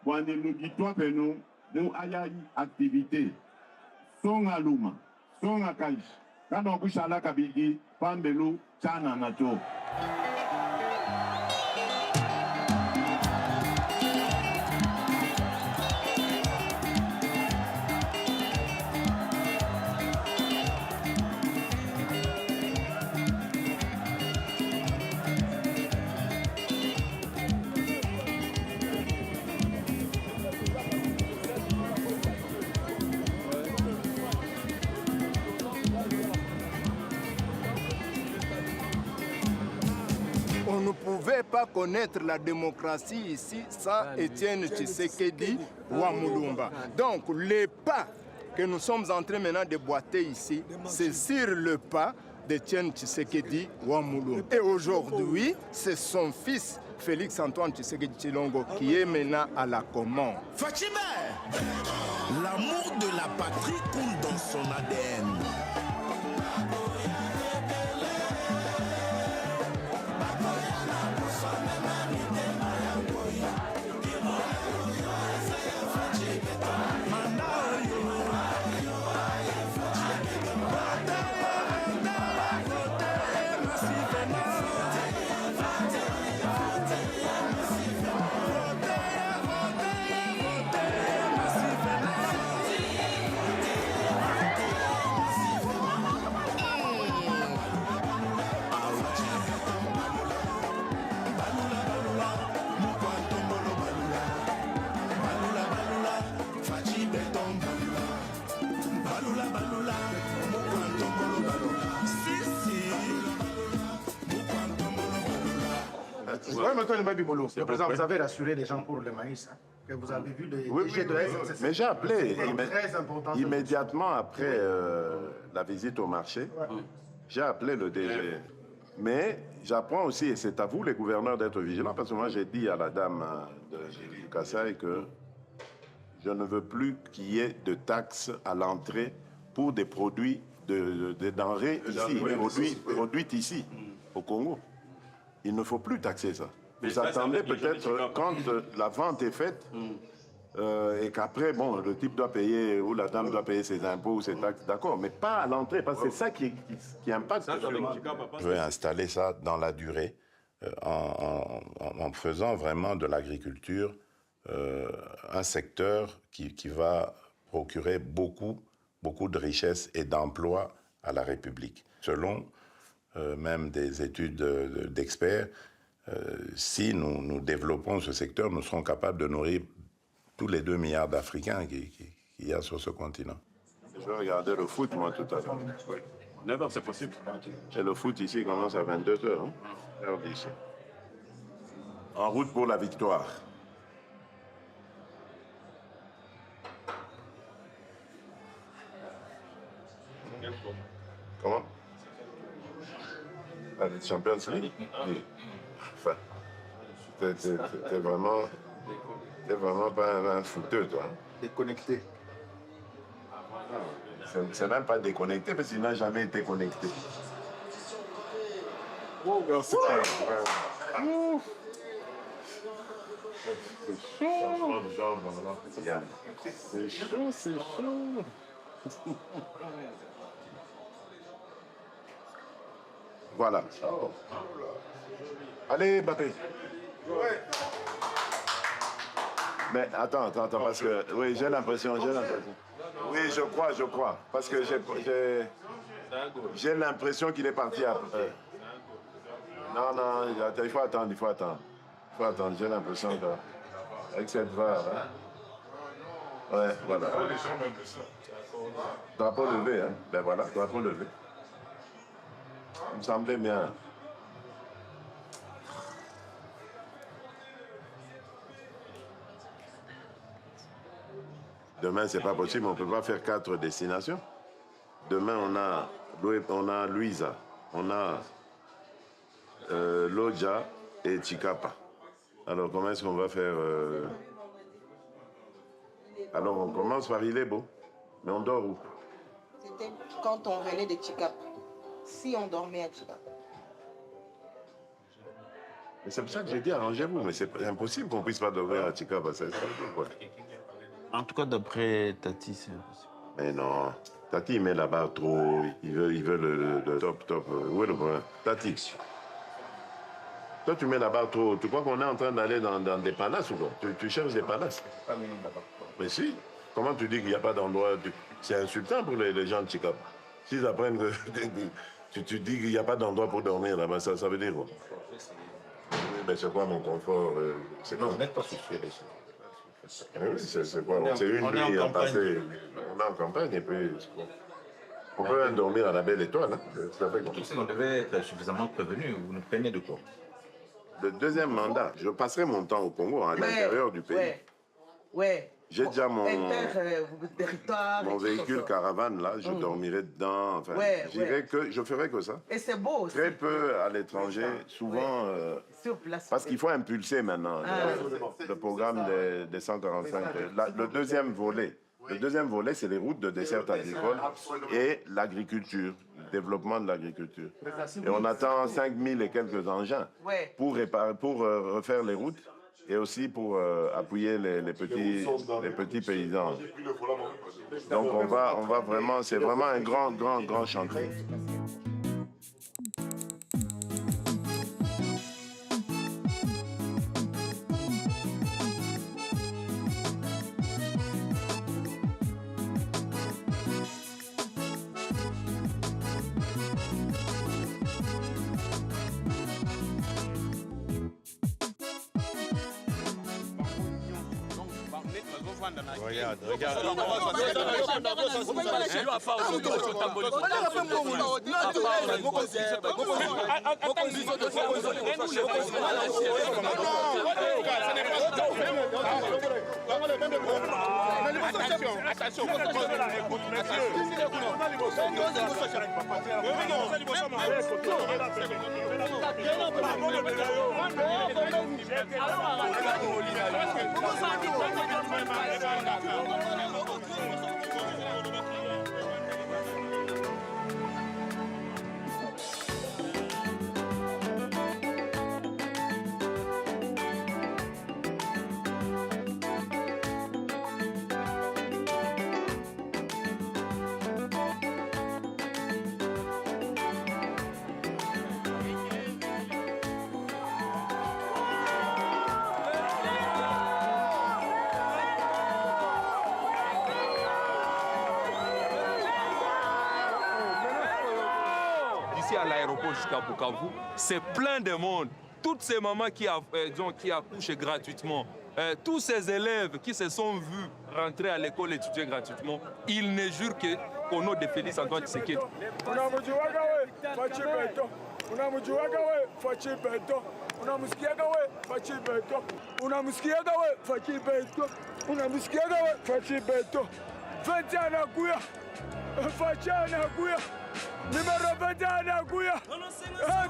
bwani nous ditwa penu, nous ayayi activité. Son aluma, son akaish, kano kushala kabigi, pambelu, chana nato. On ne pouvait pas connaître la démocratie ici sans Étienne Tshisekedi Wamulumba. Donc les pas que nous sommes en train maintenant de boiter ici, c'est sur le pas d'Étienne Tshisekedi Wamulumba. Et aujourd'hui, c'est son fils Félix Antoine Tshisekedi Tshilombo qui est maintenant à la commande. Fatime, l'amour de la patrie coule dans son ADN. Le président, vous avez rassuré les gens pour le maïs, hein, que vous avez vu les déchets de la SNCC. Mais j'ai appelé très important, immédiatement après la visite au marché, j'ai appelé le DG. Mais j'apprends aussi, et c'est à vous les gouverneurs d'être vigilants, parce que moi j'ai dit à la dame du Kassai que je ne veux plus qu'il y ait de taxes à l'entrée pour des produits, des denrées ici, produites ici, au Congo. Il ne faut plus taxer ça. Vous attendez peut-être quand la vente est faite et qu'après, bon, le type doit payer ou la dame doit payer ses impôts ou ses taxes, d'accord, mais pas à l'entrée, parce que c'est ça qui impacte. Je veux installer ça dans la durée en faisant vraiment de l'agriculture un secteur qui va procurer beaucoup de richesses et d'emplois à la République. Selon même des études d'experts, si nous développons ce secteur, nous serons capables de nourrir tous les 2 milliards d'Africains qu'il y a sur ce continent. Je vais regarder le foot, moi, tout à l'heure. 9h, c'est possible. Et le foot ici commence à 22h, hein, heure d'ici. En route pour la victoire. Comment? La Champions League? Oui. Enfin, t'es vraiment pas un footeux, toi. Déconnecté. C'est même pas déconnecté, parce qu'il n'a jamais été connecté. Oh, merci. C'est chaud, c'est chaud. Voilà. Allez, Mbappé. Mais attends, parce que... Oui, j'ai l'impression. Oui, je crois. Parce que j'ai l'impression qu'il est parti après. Non, il faut attendre. J'ai l'impression qu'avec cette VAR... Ouais, voilà. Drapeau levé, hein. Ben voilà, drapeau levé. Il me semblait bien. Demain, c'est pas possible, on ne peut pas faire 4 destinations. Demain, on a Luisa, on a Lodja et Chikapa. Alors, comment est-ce qu'on va faire Alors, on commence par Ilebo, mais on dort où? C'était quand on venait de Chikapa. Si on dormait à Chikapa. Mais c'est pour ça que j'ai dit arrangez-vous, mais c'est impossible qu'on ne puisse pas dormir à Chikapa. En tout cas, d'après Tati, c'est impossible. Mais non, Tati, il met la barre trop. Il veut le top. Où est le problème? Tati. Toi, tu mets la barre trop. Tu crois qu'on est en train d'aller dans des palaces ou quoi? Tu cherches des palaces? Mais si. Comment tu dis qu'il n'y a pas d'endroit? C'est insultant pour les gens de Chikapa. S'ils apprennent que tu dis qu'il n'y a pas d'endroit pour dormir là-bas, ça veut dire quoi? Oui, mais c'est quoi mon confort? Non, vous n'êtes pas soucié de ça. Oui, c'est quoi? C'est une nuit à passer. On est en campagne et puis on peut dormir à la belle étoile. Hein. Ça fait on devait être suffisamment prévenu. Vous nous plaignez de quoi? Le deuxième mandat, je passerai mon temps au Congo, à l'intérieur du pays. Ouais. J'ai déjà mon véhicule caravane là, je dormirai dedans. Enfin, je ferai que ça. Et c'est beau aussi. Très peu à l'étranger, souvent. Sur place. Parce qu'il faut impulser maintenant le programme des 145. Le deuxième volet, c'est les routes de desserte agricole et l'agriculture, le développement de l'agriculture. Et on attend 5000 et quelques engins pour refaire les routes. Et aussi pour appuyer les petits paysans. Donc on va vraiment, c'est vraiment un grand chantier. Regarde. Attention, écoute, à l'aéroport jusqu'à Bukavu, c'est plein de monde. Toutes ces mamans qui accouchent gratuitement, tous ces élèves qui se sont vus rentrer à l'école étudier gratuitement, ils ne jurent qu'au nom de Félix Antoine Tshisekedi. Numéro 21 anakuya.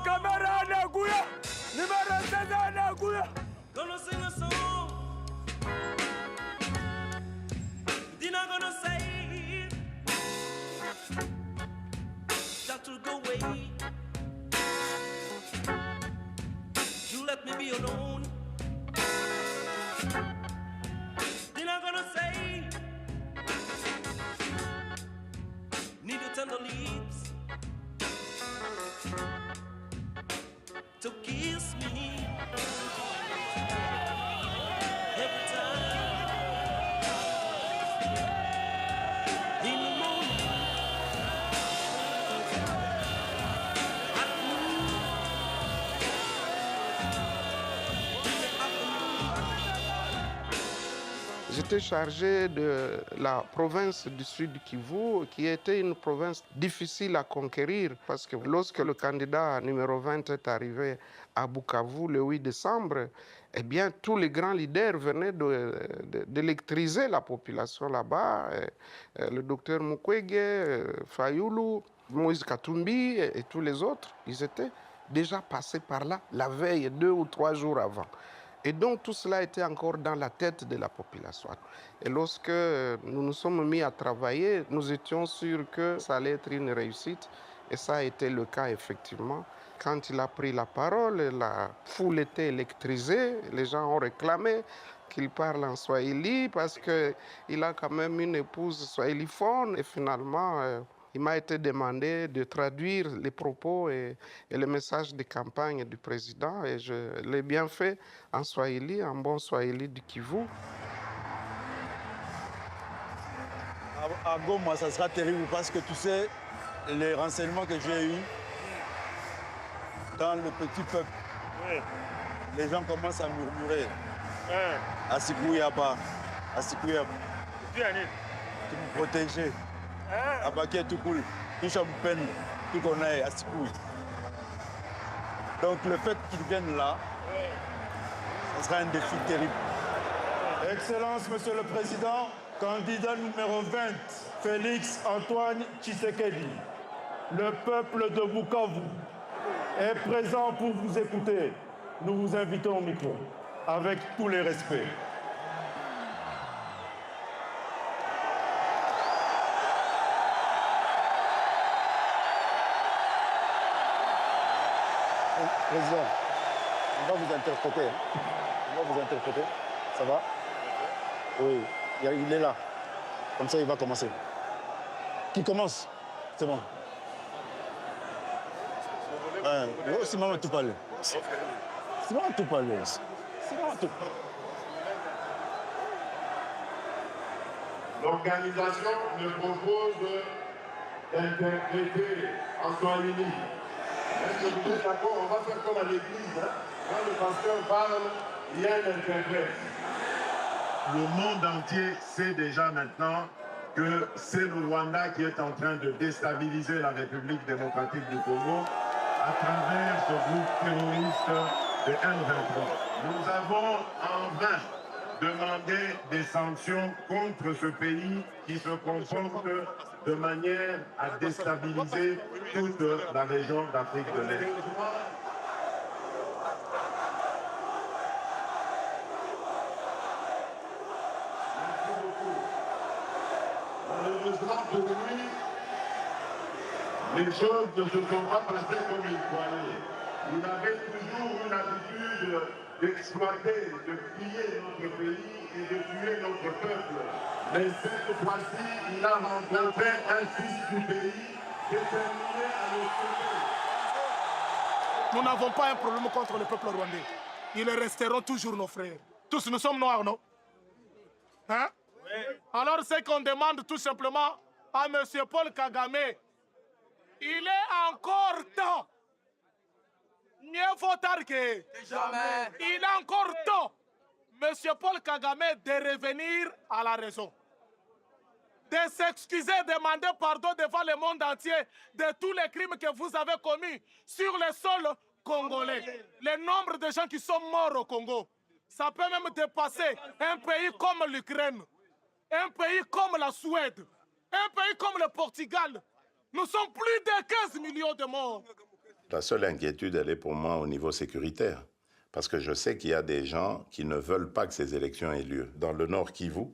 Kamera anakuya. Numéro 16 anakuya. Dina gonna say that to go away. You let me be alone. Dina gonna say need your tender lips. J'étais chargé de la province du Sud Kivu, qui était une province difficile à conquérir, parce que lorsque le candidat numéro 20 est arrivé à Bukavu le 8 décembre, eh bien, tous les grands leaders venaient d'électriser la population là-bas. Le docteur Mukwege, Fayulu, Moïse Katumbi et tous les autres, ils étaient déjà passés par là la veille, 2 ou 3 jours avant. Et donc tout cela était encore dans la tête de la population. Et lorsque nous nous sommes mis à travailler, nous étions sûrs que ça allait être une réussite. Et ça a été le cas effectivement. Quand il a pris la parole, la foule était électrisée. Les gens ont réclamé qu'il parle en swahili parce qu'il a quand même une épouse swahiliphone. Et finalement, il m'a été demandé de traduire les propos et les messages de campagne du président. Et je l'ai bien fait en swahili, en bon swahili du Kivu. À Goma, ça sera terrible parce que tu sais, les renseignements que j'ai eus dans le petit peuple, les gens commencent à murmurer. Asikouyaba, Asikouyaba. Tu me protéger. Abaké tout cool. Tout champagne, tout qu'on a à Sikouy. Donc le fait qu'ils viennent là, ce sera un défi terrible. Excellence, Monsieur le Président, candidat numéro 20, Félix Antoine Tshisekedi. Le peuple de Bukavu est présent pour vous écouter. Nous vous invitons au micro, avec tous les respects. Président, on va vous interpréter. On va vous interpréter. Ça va? Oui, il est là. Comme ça, il va commencer. Qui commence? C'est bon. C'est maman tout parler. C'est maman tout parler. C'est maman tout parler. L'organisation me propose d'interpréter en swahili. Est-ce que vous êtes d'accord? On va faire comme à l'église. Quand le pasteur parle, il y a un interprète. Le monde entier sait déjà maintenant que c'est le Rwanda qui est en train de déstabiliser la République démocratique du Congo à travers ce groupe terroriste de M23. Nous avons en vain demandé des sanctions contre ce pays qui se comporte de manière à déstabiliser toute la région d'Afrique de l'Est. Malheureusement pour lui, les choses ne se sont pas passées comme il croyait. Il avait toujours une habitude d'exploiter, de piller notre pays et de tuer notre peuple. Mais cette fois-ci, il a rencontré un fils du pays déterminé à le sauver. Nous n'avons pas un problème contre le peuple rwandais. Ils resteront toujours nos frères. Tous nous sommes noirs, non? Hein? Oui. Alors c'est qu'on demande tout simplement à M. Paul Kagame, il est encore temps. Mieux vaut tard que jamais. Il a encore temps, M. Paul Kagame, de revenir à la raison. De s'excuser, demander pardon devant le monde entier de tous les crimes que vous avez commis sur le sol congolais. Le nombre de gens qui sont morts au Congo, ça peut même dépasser un pays comme l'Ukraine, un pays comme la Suède, un pays comme le Portugal. Nous sommes plus de 15 millions de morts. La seule inquiétude, elle est pour moi au niveau sécuritaire. Parce que je sais qu'il y a des gens qui ne veulent pas que ces élections aient lieu. Dans le Nord Kivu,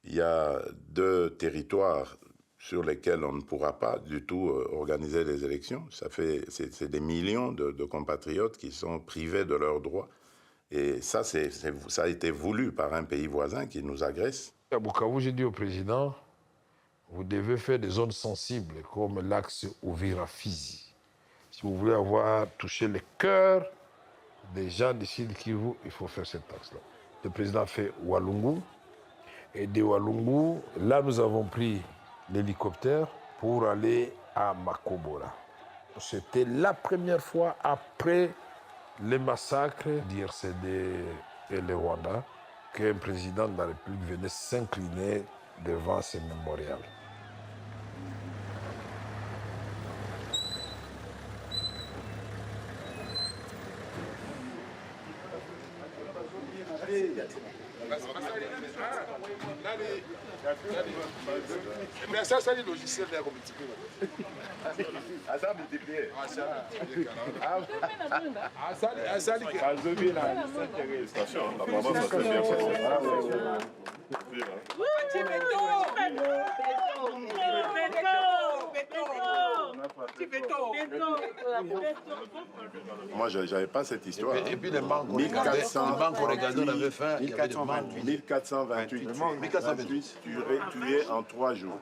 il y a 2 territoires sur lesquels on ne pourra pas du tout organiser les élections. C'est des millions de compatriotes qui sont privés de leurs droits. Et ça a été voulu par un pays voisin qui nous agresse. À Bukavu, j'ai dit au président, vous devez faire des zones sensibles comme l'axe Uvira-Fizi. Si vous voulez avoir touché le cœur des gens du Sud Kivu, il faut faire cet axe-là. Le président a fait Walungu. Et de Walungu, là, nous avons pris l'hélicoptère pour aller à Makobora. C'était la première fois après les massacres d'IRCD et le Rwanda qu'un président de la République venait s'incliner devant ce mémorial. Mais ça, c'est le logiciel de la communauté. Ah, ça multiplié. Ah, ça, Attention, la maman, ça fait bien fait. Moi, je n'avais pas cette histoire. Et puis les banques, 1428, on avait fait 1428 tués en 3 jours.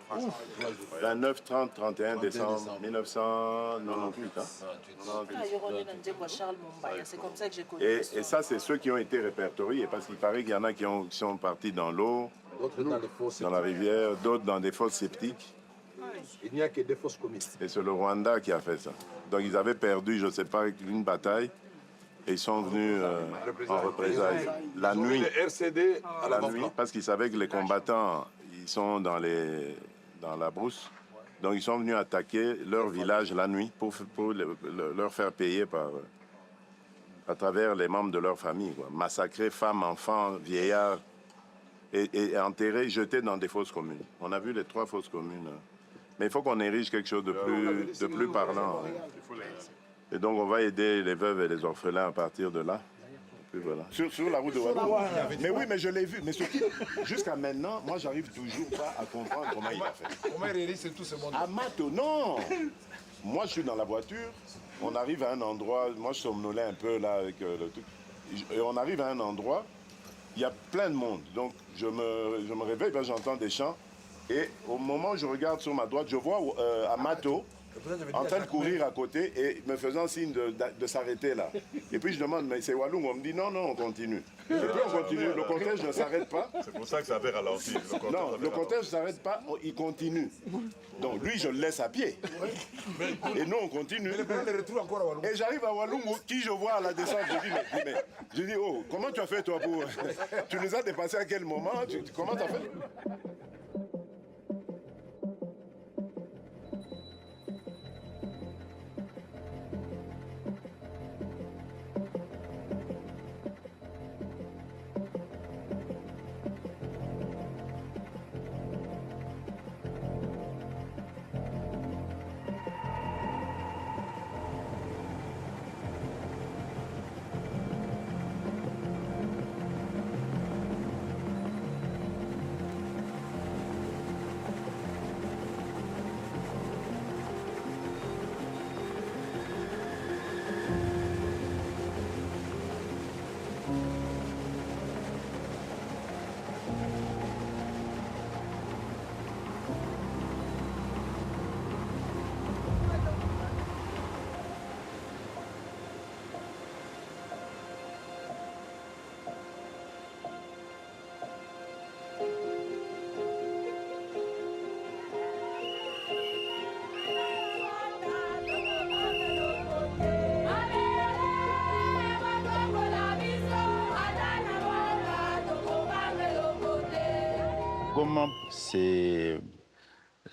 29, 30, 31 décembre 1998. C'est comme ça que j'ai connu. Et ça, c'est ceux qui ont été répertoriés, parce qu'il paraît qu'il y en a qui sont partis dans l'eau, dans la rivière, d'autres dans des fosses septiques. Il n'y a que des fausses commises. Et c'est le Rwanda qui a fait ça. Donc ils avaient perdu, je ne sais pas, une bataille, et ils sont venus en représailles. La nuit, RCD à la nuit, parce qu'ils savaient que les combattants, ils sont dans la brousse. Donc ils sont venus attaquer leur village la nuit pour leur faire payer à travers les membres de leur famille. Quoi. Massacrer femmes, enfants, vieillards, et enterrer, jeter dans des fosses communes. On a vu les 3 fosses communes. Mais il faut qu'on érige quelque chose de plus parlant. Et donc on va aider les veuves et les orphelins à partir de là. Et puis voilà. Sur la route de Ouagadougou. Mais oui, mais je l'ai vu. Mais jusqu'à maintenant, moi, j'arrive toujours pas à comprendre comment il a fait. Comment il réalise tout ce monde? Amato, non. Moi, je suis dans la voiture. On arrive à un endroit. Moi, je somnolais un peu là avec le truc. Et on arrive à un endroit. Il y a plein de monde. Donc, je me réveille, ben, j'entends des chants. Et au moment où je regarde sur ma droite, je vois Amato en train de courir à côté et me faisant signe de s'arrêter là. Et puis je demande, mais c'est Walloum? On me dit, non, on continue. Et puis on continue, le cortège ne s'arrête pas. C'est pour ça que ça avait ralenti. Non, le cortège ne s'arrête pas, il continue. Donc lui, je le laisse à pied. Et nous, on continue. Et j'arrive à Walloum, qui je vois à la descente, je dis, oh, comment tu as fait toi pour... Tu nous as dépassé à quel moment? Comment tu as fait? Goma, c'est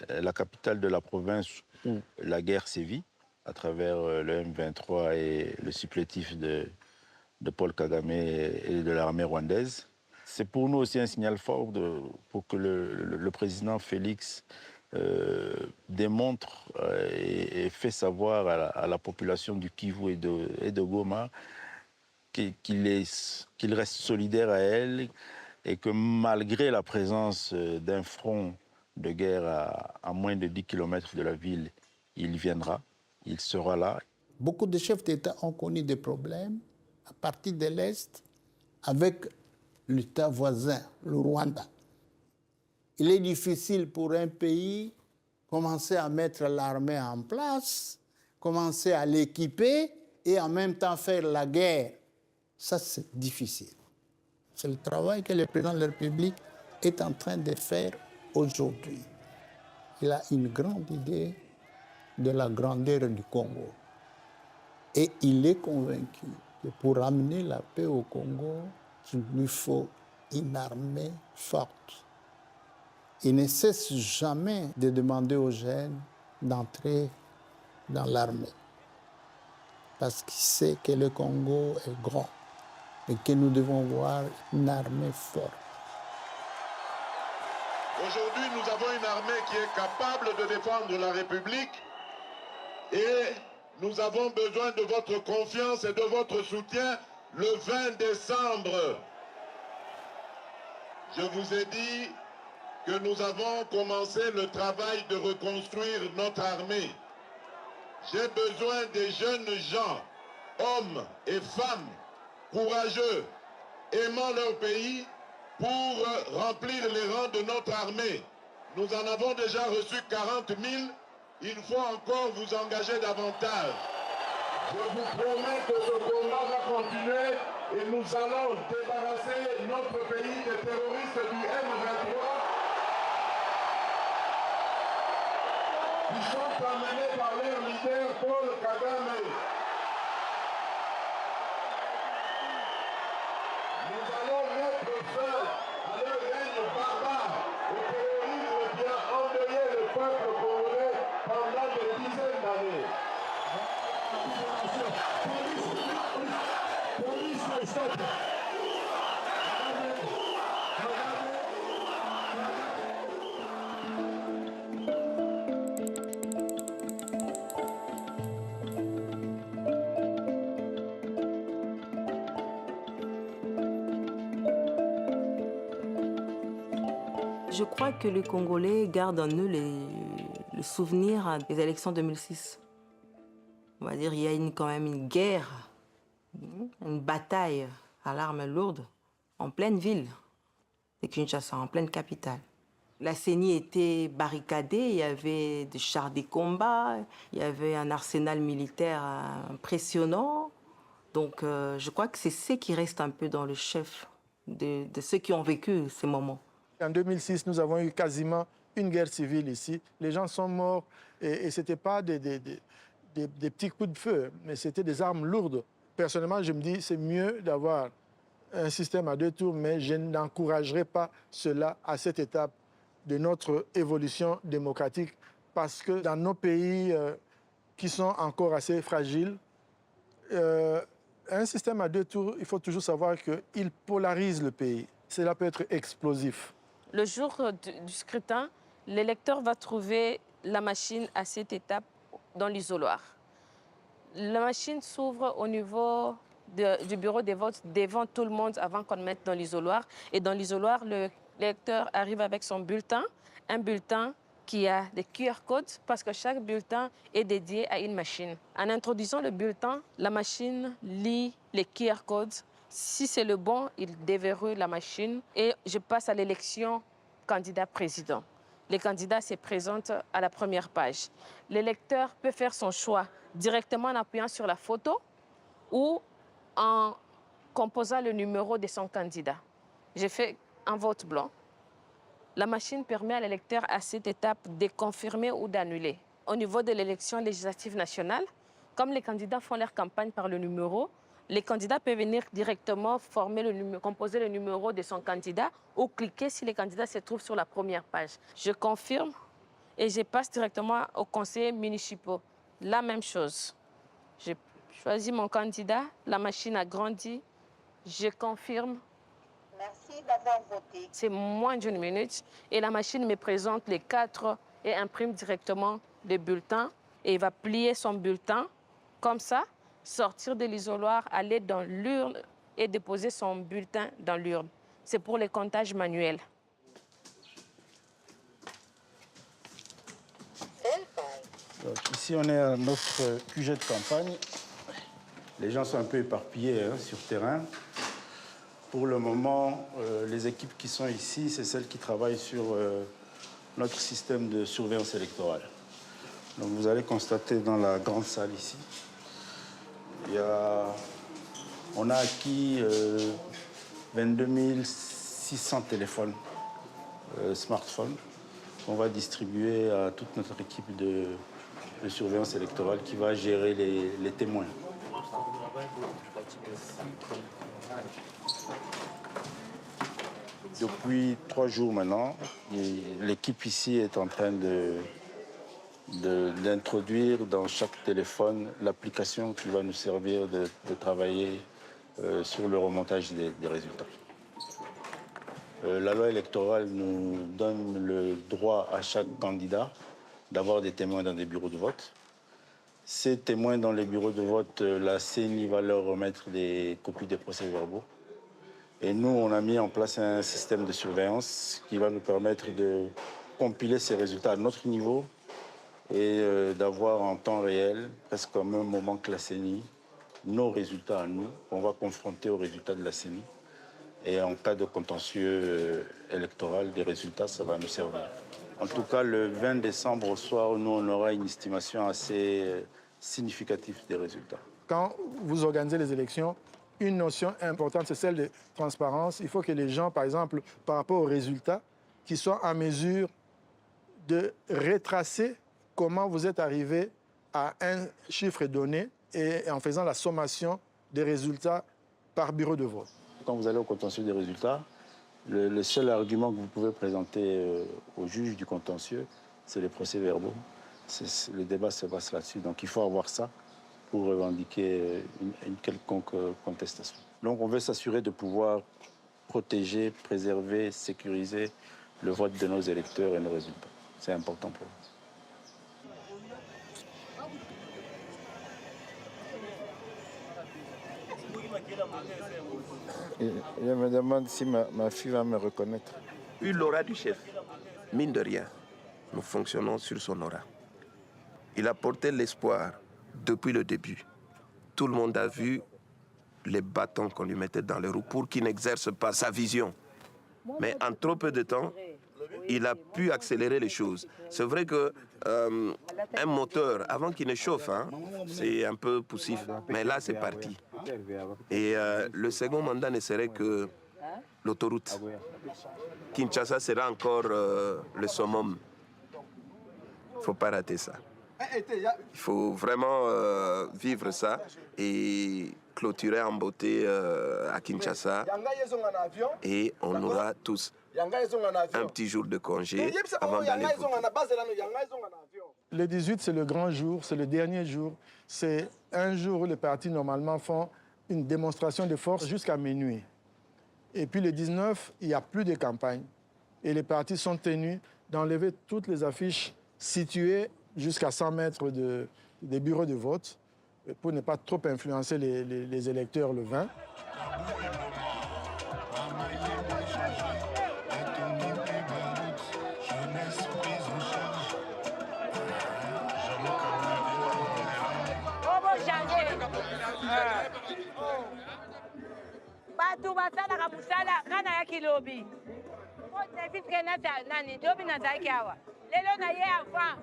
la capitale de la province où la guerre sévit, à travers le M23 et le supplétif de Paul Kagame et de l'armée rwandaise. C'est pour nous aussi un signal fort pour que le président Félix démontre et fait savoir à la population du Kivu et de Goma qu'il reste solidaire à elle et que malgré la présence d'un front de guerre à moins de 10 km de la ville, il viendra, il sera là. Beaucoup de chefs d'État ont connu des problèmes à partir de l'Est avec l'État voisin, le Rwanda. Il est difficile pour un pays commencer à mettre l'armée en place, commencer à l'équiper et en même temps faire la guerre. Ça, c'est difficile. C'est le travail que le président de la République est en train de faire aujourd'hui. Il a une grande idée de la grandeur du Congo. Et il est convaincu que pour amener la paix au Congo, il lui faut une armée forte. Il ne cesse jamais de demander aux jeunes d'entrer dans l'armée. Parce qu'il sait que le Congo est grand et que nous devons avoir une armée forte. Aujourd'hui, nous avons une armée qui est capable de défendre la République et nous avons besoin de votre confiance et de votre soutien le 20 décembre. Je vous ai dit que nous avons commencé le travail de reconstruire notre armée. J'ai besoin des jeunes gens, hommes et femmes, courageux, aimant leur pays, pour remplir les rangs de notre armée. Nous en avons déjà reçu 40 000. Il faut encore vous engager davantage. Je vous promets que ce combat va continuer et nous allons débarrasser notre pays des terroristes du M23 qui sont emmenés par leur leader Paul Kagame. Nous allons mettre fin à leur règne barbare, au terrorisme qui a endeuillé le peuple congolais pendant des dizaines d'années. Je crois que les Congolais gardent en eux le souvenir des élections 2006. On va dire qu'il y a quand même une guerre, une bataille à l'arme lourde en pleine ville de Kinshasa, en pleine capitale. La CENI était barricadée, il y avait des chars de combat, il y avait un arsenal militaire impressionnant. Donc je crois que c'est ce qui reste un peu dans le chef de ceux qui ont vécu ces moments. En 2006, nous avons eu quasiment une guerre civile ici. Les gens sont morts et ce n'était pas des petits coups de feu, mais c'était des armes lourdes. Personnellement, je me dis c'est mieux d'avoir un système à 2 tours, mais je n'encouragerai pas cela à cette étape de notre évolution démocratique parce que dans nos pays qui sont encore assez fragiles, un système à 2 tours, il faut toujours savoir qu'il polarise le pays. Cela peut être explosif. Le jour du scrutin, l'électeur va trouver la machine à cette étape dans l'isoloir. La machine s'ouvre au niveau du bureau des votes devant tout le monde avant qu'on le mette dans l'isoloir. Et dans l'isoloir, l'électeur arrive avec son bulletin, un bulletin qui a des QR codes parce que chaque bulletin est dédié à une machine. En introduisant le bulletin, la machine lit les QR codes. Si c'est le bon, il déverrouille la machine et je passe à l'élection candidat-président. Les candidats se présentent à la première page. L'électeur peut faire son choix directement en appuyant sur la photo ou en composant le numéro de son candidat. J'ai fait un vote blanc. La machine permet à l'électeur à cette étape de confirmer ou d'annuler. Au niveau de l'élection législative nationale, comme les candidats font leur campagne par le numéro, les candidats peuvent venir directement composer le numéro de son candidat ou cliquer si le candidat se trouve sur la première page. Je confirme et je passe directement aux conseillers municipaux. La même chose. J'ai choisi mon candidat, la machine a grandi, je confirme. Merci d'avoir voté. C'est moins d'1 minute et la machine me présente les 4 et imprime directement le bulletin et il va plier son bulletin comme ça, sortir de l'isoloir, aller dans l'urne et déposer son bulletin dans l'urne. C'est pour les comptages manuels. Donc, ici, on est à notre QG de campagne. Les gens sont un peu éparpillés sur terrain. Pour le moment, les équipes qui sont ici, c'est celles qui travaillent sur notre système de surveillance électorale. Donc, vous allez constater dans la grande salle ici, on a acquis 22 600 téléphones, smartphones, qu'on va distribuer à toute notre équipe de surveillance électorale qui va gérer les témoins. Depuis 3 jours maintenant, l'équipe ici est en train d'introduire dans chaque téléphone l'application qui va nous servir de travailler sur le remontage des résultats. La loi électorale nous donne le droit à chaque candidat d'avoir des témoins dans des bureaux de vote. Ces témoins dans les bureaux de vote, la CENI va leur remettre des copies des procès-verbaux. Et nous, on a mis en place un système de surveillance qui va nous permettre de compiler ces résultats à notre niveau et d'avoir en temps réel, presque au même moment que la CENI, nos résultats à nous, qu'on va confronter aux résultats de la CENI. Et en cas de contentieux électoral, des résultats, ça va nous servir. En tout cas, le 20 décembre au soir, nous, on aura une estimation assez significative des résultats. Quand vous organisez les élections, une notion importante, c'est celle de transparence. Il faut que les gens, par exemple, par rapport aux résultats, qu'ils soient en mesure de retracer comment vous êtes arrivé à un chiffre donné et en faisant la sommation des résultats par bureau de vote. Quand vous allez au contentieux des résultats, le seul argument que vous pouvez présenter au juge du contentieux, c'est les procès-verbaux. Le débat se passe là-dessus. Donc il faut avoir ça pour revendiquer une quelconque contestation. Donc on veut s'assurer de pouvoir protéger, préserver, sécuriser le vote de nos électeurs et nos résultats. C'est important pour nous. Je me demande si ma fille va me reconnaître. Puis l'aura du chef, mine de rien, nous fonctionnons sur son aura. Il a porté l'espoir depuis le début. Tout le monde a vu les bâtons qu'on lui mettait dans les roues pour qu'il n'exerce pas sa vision. Mais en trop peu de temps, il a pu accélérer les choses. C'est vrai que un moteur, avant qu'il ne chauffe, c'est un peu poussif. Mais là, c'est parti. Et le second mandat ne serait que l'autoroute. Kinshasa sera encore le summum. Il ne faut pas rater ça. Il faut vraiment vivre ça et clôturer en beauté à Kinshasa. Et on aura tous un petit jour de congé avant d'aller voter. Le 18, c'est le grand jour, c'est le dernier jour. C'est un jour où les partis, normalement, font une démonstration de force jusqu'à minuit. Et puis le 19, il n'y a plus de campagne. Et les partis sont tenus d'enlever toutes les affiches situées jusqu'à 100 mètres des bureaux de vote pour ne pas trop influencer les électeurs le 20. Batu basalaka musala kana ya kilobi otefiske nani dobi nazalaki awa lelo na ye avant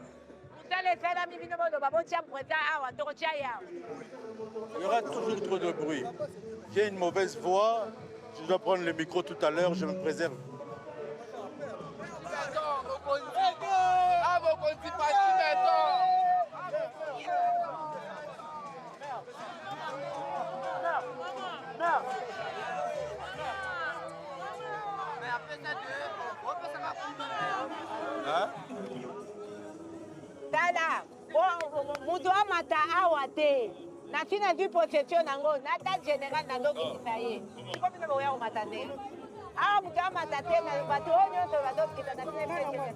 musala esalami bino boloba botia mpresa awa tokotia ye awa. Il y aura toujours trop de bruit. J'ai une mauvaise voix, je dois prendre le micro tout à l'heure, je me préserve. Tala, mutu amata awa te. Nasi na du possession nango, nata général na lokisa ye. Siko bino boya omata te. Awa mutu amata te na bato onyo to badokita na sine général.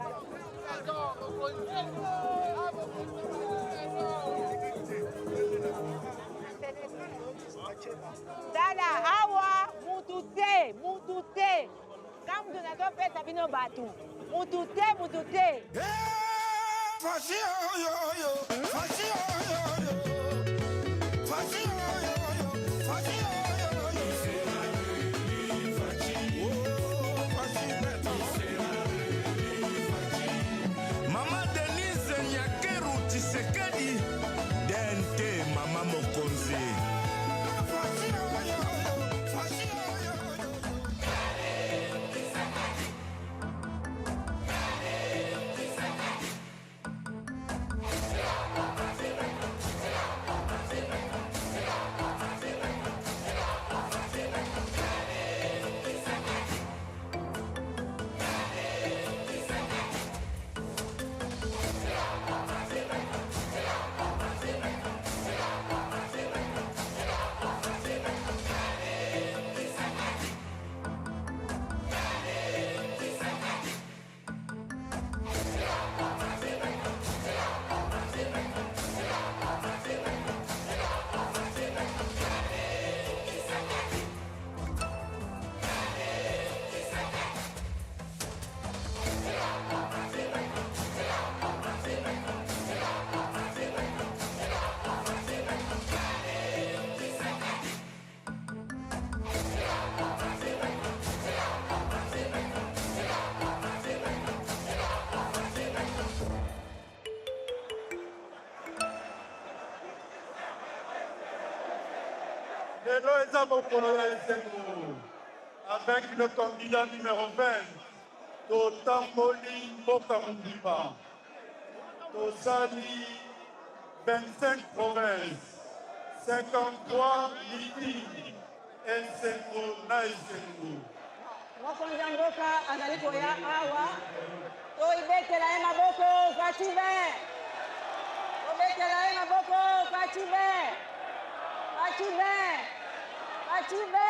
Tala, awa mutu te. Quand mutu na do pesa bino batu. Mutu te. Fashi yo yo, fashi yo yo. Mama Denise Nyakeru Tshisekedi Dente Mama Mokonzi. Lelo eza mokolo ya esengo. Avec le candidat numéro 20, totamboli mboka mobimba. Tosali 25 provinces, 53 meetings, esengo na esengo. Mokonzi ya mboka azali koya awa toyibetela ye maboko Fative. Tobetela ye maboko Fative. Fative. Fative.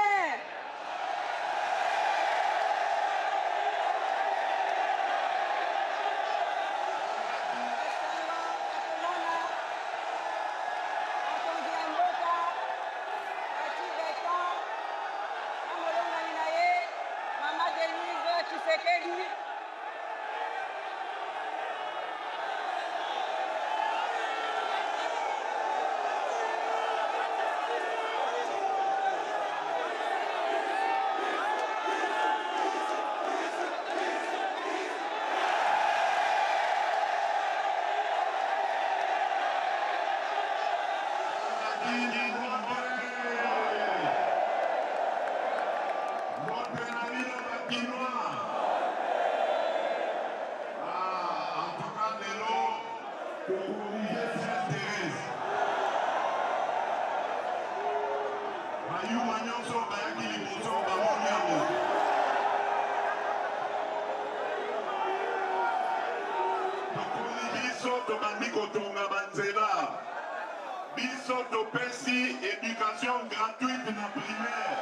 Biso topesi éducation gratuite na primaire.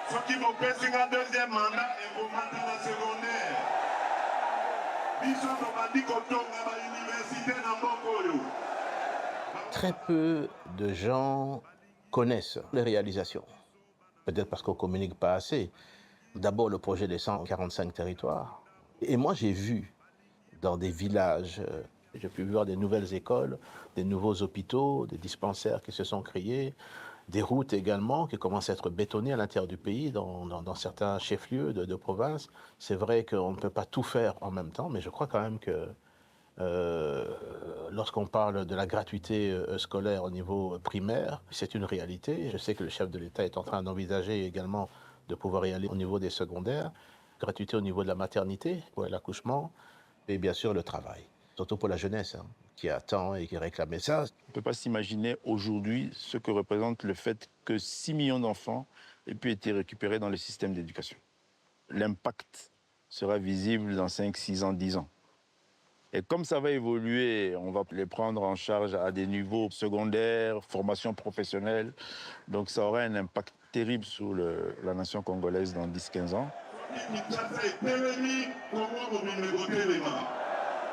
Soki bopesi nga deuxième mandat ekomata na secondaire. Biso tobandi kotonga ba université na mboka oyo. Très peu de gens connaissent les réalisations. Peut-être parce qu'on ne communique pas assez. D'abord, le projet des 145 territoires. Et moi, j'ai vu dans des villages, j'ai pu voir des nouvelles écoles, des nouveaux hôpitaux, des dispensaires qui se sont créés, des routes également qui commencent à être bétonnées à l'intérieur du pays, dans certains chefs-lieux de province. C'est vrai qu'on ne peut pas tout faire en même temps, mais je crois quand même que lorsqu'on parle de la gratuité scolaire au niveau primaire, c'est une réalité. Je sais que le chef de l'État est en train d'envisager également de pouvoir y aller au niveau des secondaires, gratuité au niveau de la maternité, pour l'accouchement, et bien sûr le travail, surtout pour la jeunesse qui attend et qui réclame ça. On ne peut pas s'imaginer aujourd'hui ce que représente le fait que 6 millions d'enfants aient pu être récupérés dans le système d'éducation. L'impact sera visible dans 5, 6 ans, 10 ans. Et comme ça va évoluer, on va les prendre en charge à des niveaux secondaires, formation professionnelle. Donc ça aura un impact terrible sur la nation congolaise dans 10-15 ans.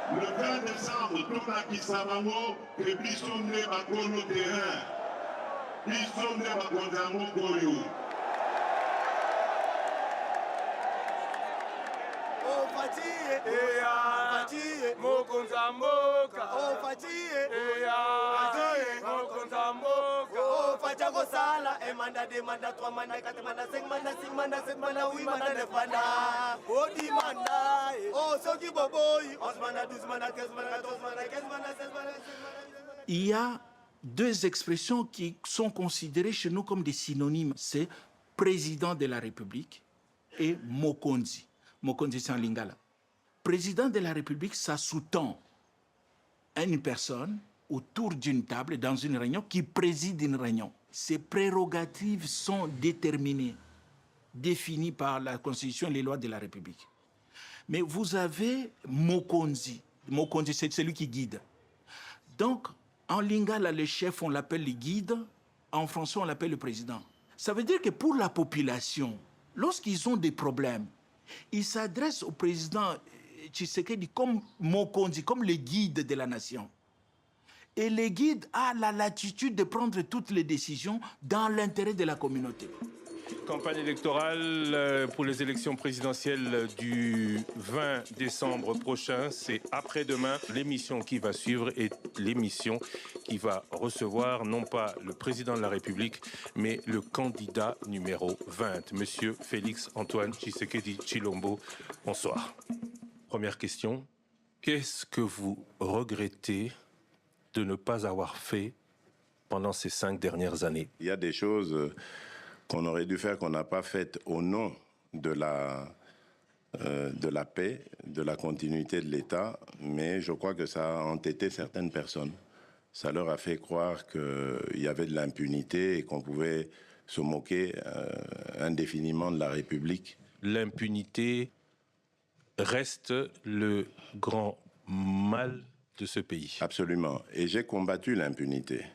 Le 20 décembre, tout la Kisabango, et Bisson ne va pas le terrain. Bisson ne va pas le Goyo. Oh, Fatih, Fatih, Mokonzamboka. Oh, Fatih, Fatih, Mokonzamboka. Oh, Fatih, Gosala, Emanda, Demanda, 3 manda, 4 manda, 5 manda, 6 manda, 7 manda, 8 manda, 9 manda. Oh, Dimanda, oh, Soki Boboy, 11 manda, 12 manda, 15 manda, 14 manda, 15 manda, 16 manda, 16 manda. Il y a deux expressions qui sont considérées chez nous comme des synonymes. C'est président de la République et Mokonzi. Mokonzi, c'est en lingala. Président de la République, ça sous-tend une personne autour d'une table, dans une réunion, qui préside une réunion. Ses prérogatives sont déterminées, définies par la Constitution et les lois de la République. Mais vous avez Mokonzi. Mokonzi, c'est celui qui guide. Donc, en lingala, le chef, on l'appelle le guide. En français, on l'appelle le président. Ça veut dire que pour la population, lorsqu'ils ont des problèmes, ils s'adressent au président Tshisekedi comme Mokonzi, comme le guide de la nation. Et le guide a la latitude de prendre toutes les décisions dans l'intérêt de la communauté. Campagne électorale pour les élections présidentielles du 20 décembre prochain. C'est après-demain. L'émission qui va suivre est l'émission qui va recevoir non pas le président de la République, mais le candidat numéro 20, Monsieur Félix Antoine Tshisekedi Tshilombo. Bonsoir. Première question. Qu'est-ce que vous regrettez de ne pas avoir fait pendant ces 5 dernières années. Il y a des choses qu'on aurait dû faire, qu'on n'a pas faites au nom de la paix, de la continuité de l'État, mais je crois que ça a entêté certaines personnes. Ça leur a fait croire qu'il y avait de l'impunité et qu'on pouvait se moquer indéfiniment de la République. L'impunité reste le grand mal de ce pays. Absolument. Et j'ai combattu l'impunité.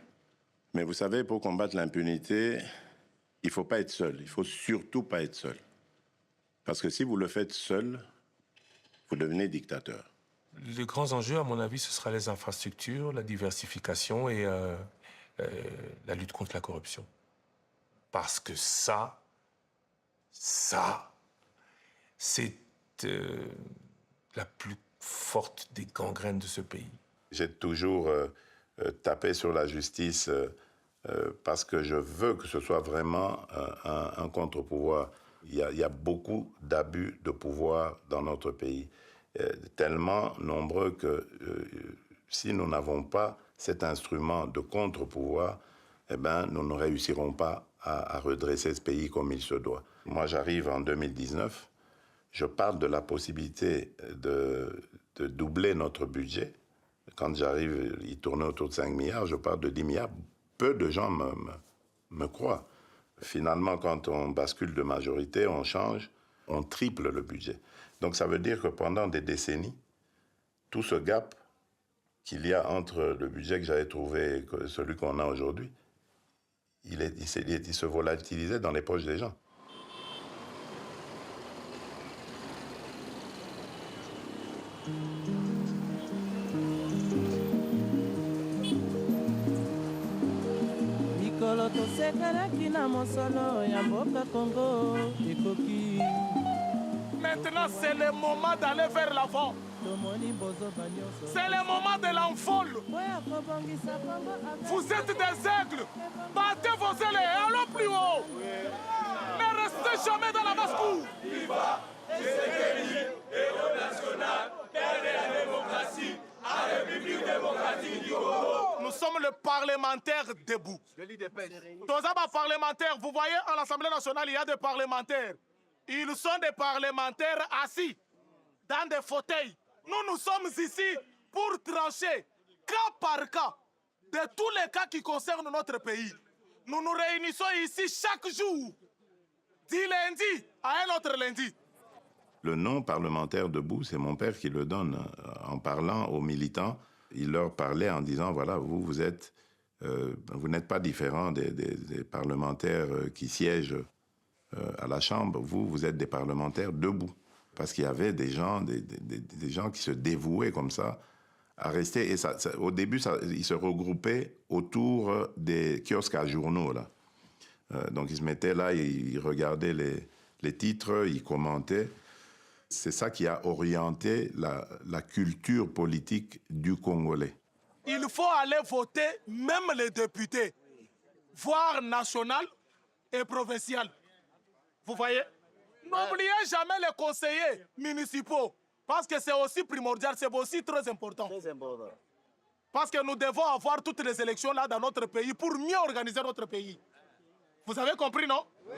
Mais vous savez, pour combattre l'impunité, il ne faut pas être seul. Il ne faut surtout pas être seul. Parce que si vous le faites seul, vous devenez dictateur. Les grands enjeux, à mon avis, ce sera les infrastructures, la diversification et la lutte contre la corruption. Parce que ça, c'est la plus forte des gangrènes de ce pays. J'ai toujours tapé sur la justice parce que je veux que ce soit vraiment un contre-pouvoir. Il y a beaucoup d'abus de pouvoir dans notre pays, tellement nombreux que si nous n'avons pas cet instrument de contre-pouvoir, eh ben, nous ne réussirons pas à redresser ce pays comme il se doit. Moi, j'arrive en 2019, je parle de la possibilité de doubler notre budget. Quand j'arrive, il tournait autour de 5 milliards, je parle de 10 milliards. Peu de gens me croient. Finalement, quand on bascule de majorité, on change, on triple le budget. Donc ça veut dire que pendant des décennies, tout ce gap qu'il y a entre le budget que j'avais trouvé et celui qu'on a aujourd'hui, il se volatilisait dans les poches des gens. Maintenant, c'est le moment d'aller vers l'avant. C'est le moment de l'envol. Vous êtes des aigles. Battez vos ailes et allons plus haut. Ne restez jamais dans la basse-cour. Viva Tshisekedi, héros national, père de la démocratie, à la République démocratique du Congo. Nous sommes le parlementaire debout. Tozaba parlementaire, vous voyez, à l'Assemblée nationale, il y a des parlementaires. Ils sont des parlementaires assis dans des fauteuils. Nous sommes ici pour trancher, cas par cas, de tous les cas qui concernent notre pays. Nous nous réunissons ici chaque jour, du lundi à un autre lundi. Le nom parlementaire debout, c'est mon père qui le donne. En parlant aux militants, il leur parlait en disant, voilà, vous n'êtes pas différents des parlementaires qui siègent à la Chambre. Vous êtes des parlementaires debout. Parce qu'il y avait des gens qui se dévouaient comme ça à rester. Et au début, ils se regroupaient autour des kiosques à journaux, là. Donc ils se mettaient là, ils regardaient les titres, ils commentaient. C'est ça qui a orienté la culture politique du Congolais. Il faut aller voter, même les députés, voire national et provincial. Vous voyez? N'oubliez jamais les conseillers municipaux, parce que c'est aussi primordial, c'est aussi très important. Parce que nous devons avoir toutes les élections là dans notre pays pour mieux organiser notre pays. Vous avez compris, non? Oui.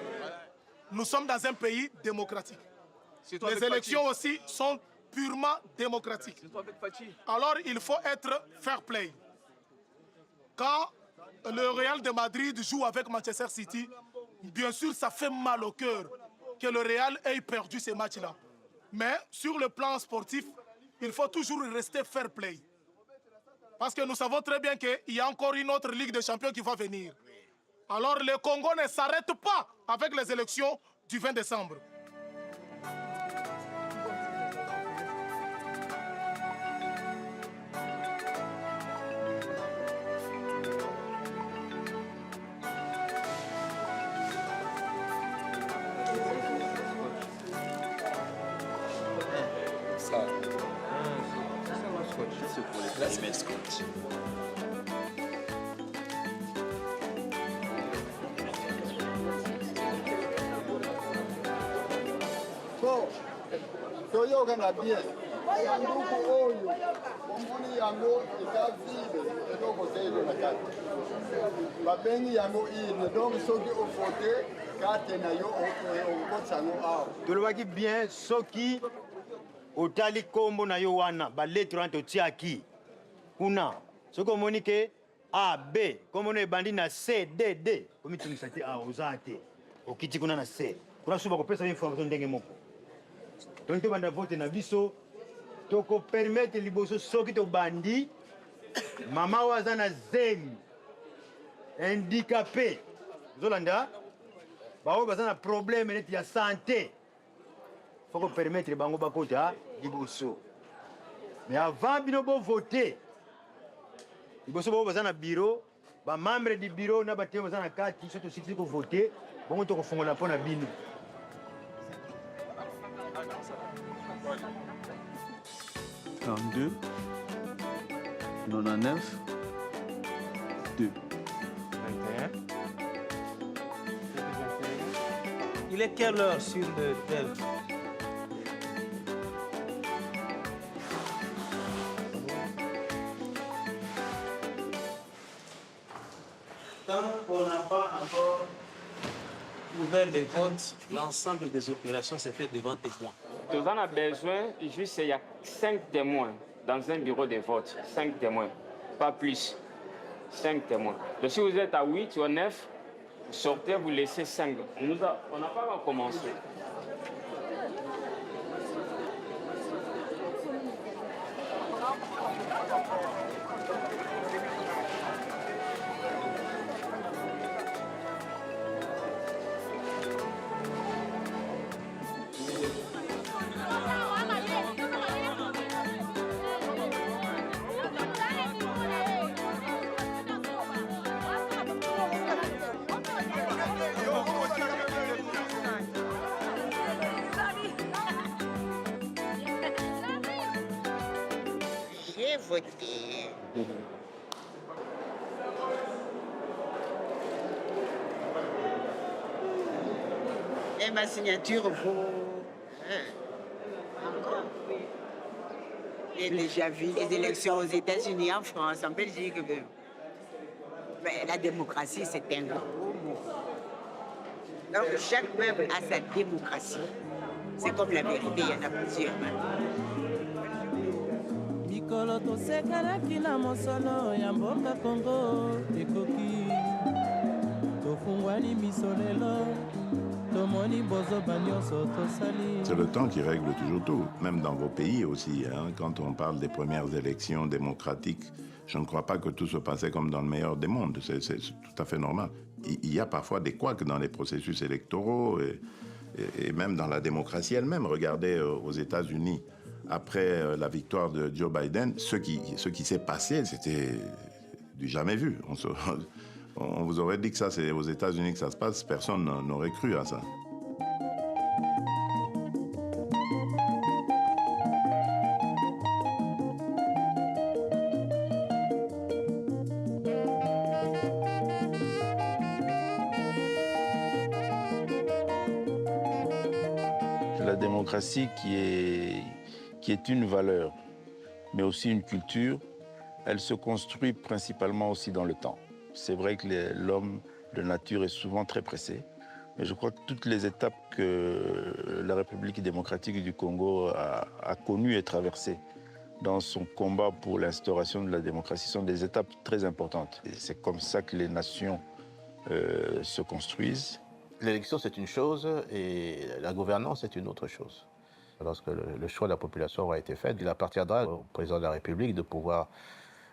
Nous sommes dans un pays démocratique. Les élections aussi sont purement démocratiques. Alors il faut être fair play. Quand le Real de Madrid joue avec Manchester City, bien sûr ça fait mal au cœur que le Real ait perdu ces matchs-là. Mais sur le plan sportif, il faut toujours rester fair play. Parce que nous savons très bien qu'il y a encore une autre Ligue des Champions qui va venir. Alors le Congo ne s'arrête pas avec les élections du 20 décembre. Bon, toyoka na bien. sanduku oyo omoni yango eza vide eloko te elo na kati babengi yango ine donc soki ovote karte na yo okotisa yango awa tolobaki bien soki otali nkombo na yo wana baletre wana totiaki kuna soki omoni ke A, B, nkombo na ebandi na C, D, D komitumisa te awa oza te okiti kuna na C kuna so bakopesa information ndenge moko donc tobanda vote na biso tokopermettre liboso soki tobandi mama oyo aza na zemi handicapé ozolanda baoyo baza na problème neti ya santé faut kopermettre bango bakota liboso mais avant bino bovote liboso bao baza na bureau bamembre du bureau na batemo baza na kati so tosili kovote bongo tokofongola mpo na bino 32, 99, 2. 21. Il est quelle heure sur le tel? Tant qu'on n'a pas encore ouvert les votes, l'ensemble des opérations s'est fait devant témoins. Nous en avons besoin, juste il y a 5 témoins dans un bureau de vote. 5 témoins, pas plus. 5 témoins. Donc si vous êtes à 8 ou à 9, vous sortez, vous laissez 5. On n'a pas encore commencé. J'ai voté. Et ma signature vaut... Encore. J'ai déjà vu les élections aux États-Unis, en France, en Belgique. Mais la démocratie, c'est un grand mot. Donc chaque peuple a sa démocratie. C'est comme la vérité, il y en a plusieurs. mikolo tosekalaki na mosolo ya mboka Kongo ekoki tofungwani miso lelo tomoni bozoba nyonso tosali. C'est le temps qui règle toujours tout, même dans vos pays aussi. Hein. Quand on parle des premières élections démocratiques, je ne crois pas que tout se passait comme dans le meilleur des mondes. C'est tout à fait normal. Il y a parfois des couacs dans les processus électoraux et même dans la démocratie elle-même. Regardez aux États-Unis, après la victoire de Joe Biden, ce qui s'est passé, c'était du jamais vu. On vous aurait dit que ça, c'est aux États-Unis que ça se passe, personne n'aurait cru à ça. La démocratie qui est une valeur, mais aussi une culture, elle se construit principalement aussi dans le temps. C'est vrai que l'homme de nature est souvent très pressé, mais je crois que toutes les étapes que la République démocratique du Congo a connues et traversées dans son combat pour l'instauration de la démocratie sont des étapes très importantes. C'est comme ça que les nations se construisent. L'élection, c'est une chose et la gouvernance, c'est une autre chose. Lorsque le choix de la population aura été fait, il appartiendra au président de la République de pouvoir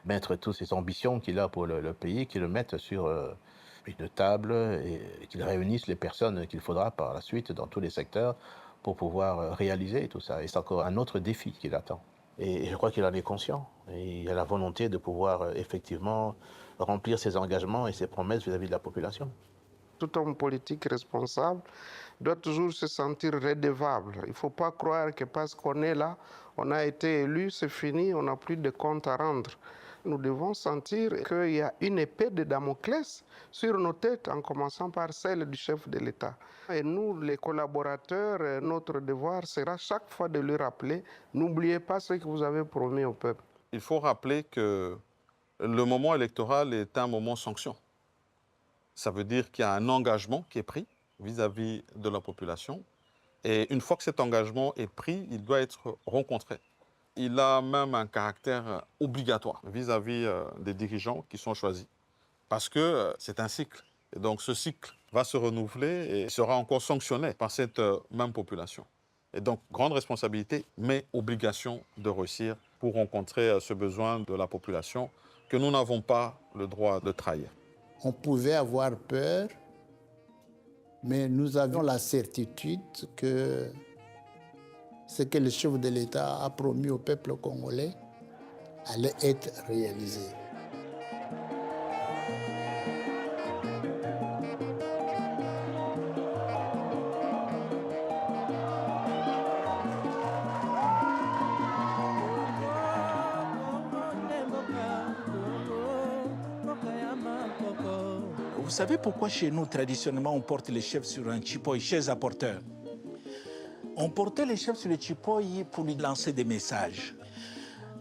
mettre toutes ses ambitions qu'il a pour le pays, qu'il le mette sur une table et qu'il réunisse les personnes qu'il faudra par la suite dans tous les secteurs pour pouvoir réaliser tout ça. Et c'est encore un autre défi qui l'attend. Et je crois qu'il en est conscient. Et il a la volonté de pouvoir effectivement remplir ses engagements et ses promesses vis-à-vis de la population. Tout homme politique responsable doit toujours se sentir redevable. Il ne faut pas croire que parce qu'on est là, on a été élu, c'est fini, on n'a plus de compte à rendre. Nous devons sentir qu'il y a une épée de Damoclès sur nos têtes, en commençant par celle du chef de l'État. Et nous, les collaborateurs, notre devoir sera chaque fois de lui rappeler, n'oubliez pas ce que vous avez promis au peuple. Il faut rappeler que le moment électoral est un moment sanction. Ça veut dire qu'il y a un engagement qui est pris vis-à-vis de la population. Et une fois que cet engagement est pris, il doit être rencontré. Il a même un caractère obligatoire vis-à-vis des dirigeants qui sont choisis. Parce que c'est un cycle. Et donc ce cycle va se renouveler et sera encore sanctionné par cette même population. Et donc grande responsabilité, mais obligation de réussir pour rencontrer ce besoin de la population que nous n'avons pas le droit de trahir. On pouvait avoir peur, mais nous avions la certitude que ce que le chef de l'État a promis au peuple congolais allait être réalisé. Vous savez pourquoi chez nous, traditionnellement, on porte les chefs sur un chipoy, chaise à porteur? On portait les chefs sur le chipoy pour lui lancer des messages.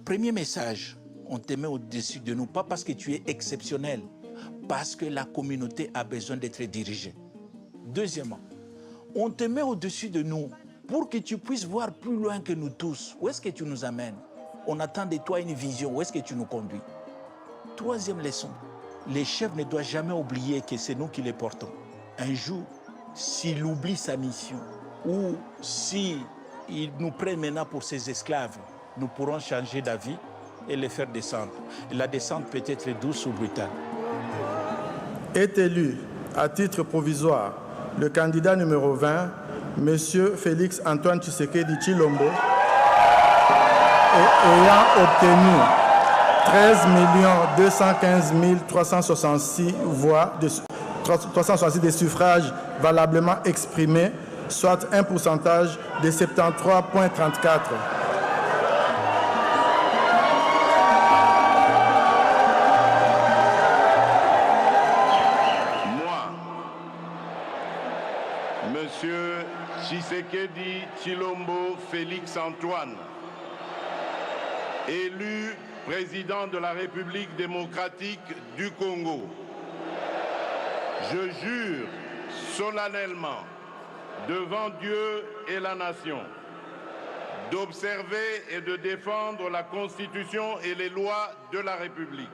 Premier message, on te met au-dessus de nous, pas parce que tu es exceptionnel, parce que la communauté a besoin d'être dirigée. Deuxièmement, on te met au-dessus de nous pour que tu puisses voir plus loin que nous tous. Où est-ce que tu nous amènes? On attend de toi une vision. Où est-ce que tu nous conduis? Troisième leçon, les chefs ne doivent jamais oublier que c'est nous qui les portons. Un jour, s'il oublie sa mission, ou s'il nous prend maintenant pour ses esclaves, nous pourrons changer d'avis et les faire descendre. Et la descente peut être douce ou brutale. Est élu à titre provisoire le candidat numéro 20, M. Félix Antoine Tshisekedi Tshilombo, ayant obtenu 13 215 366 voix, 366 des suffrages valablement exprimés, soit un pourcentage de 73,34%. Monsieur Tshisekedi Tshilombo Félix Antoine, élu président de la République démocratique du Congo, je jure solennellement devant Dieu et la nation d'observer et de défendre la Constitution et les lois de la République.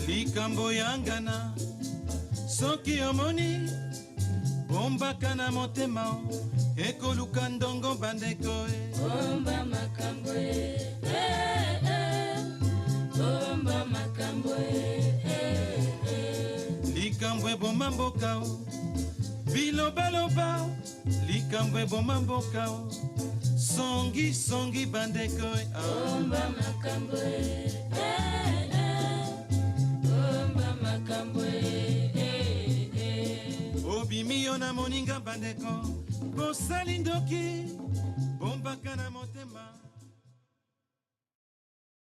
Likambo yangana soki omoni bombaka na motema ekoluka ndongo bandeko bomba makambo bomba makambo likambo eboma mboka bilobaloba likambo eboma mboka songi songi bandeko bomba makambo bomba makambo obimiyo na moninga bandeko bosali ndoki bombaka na motema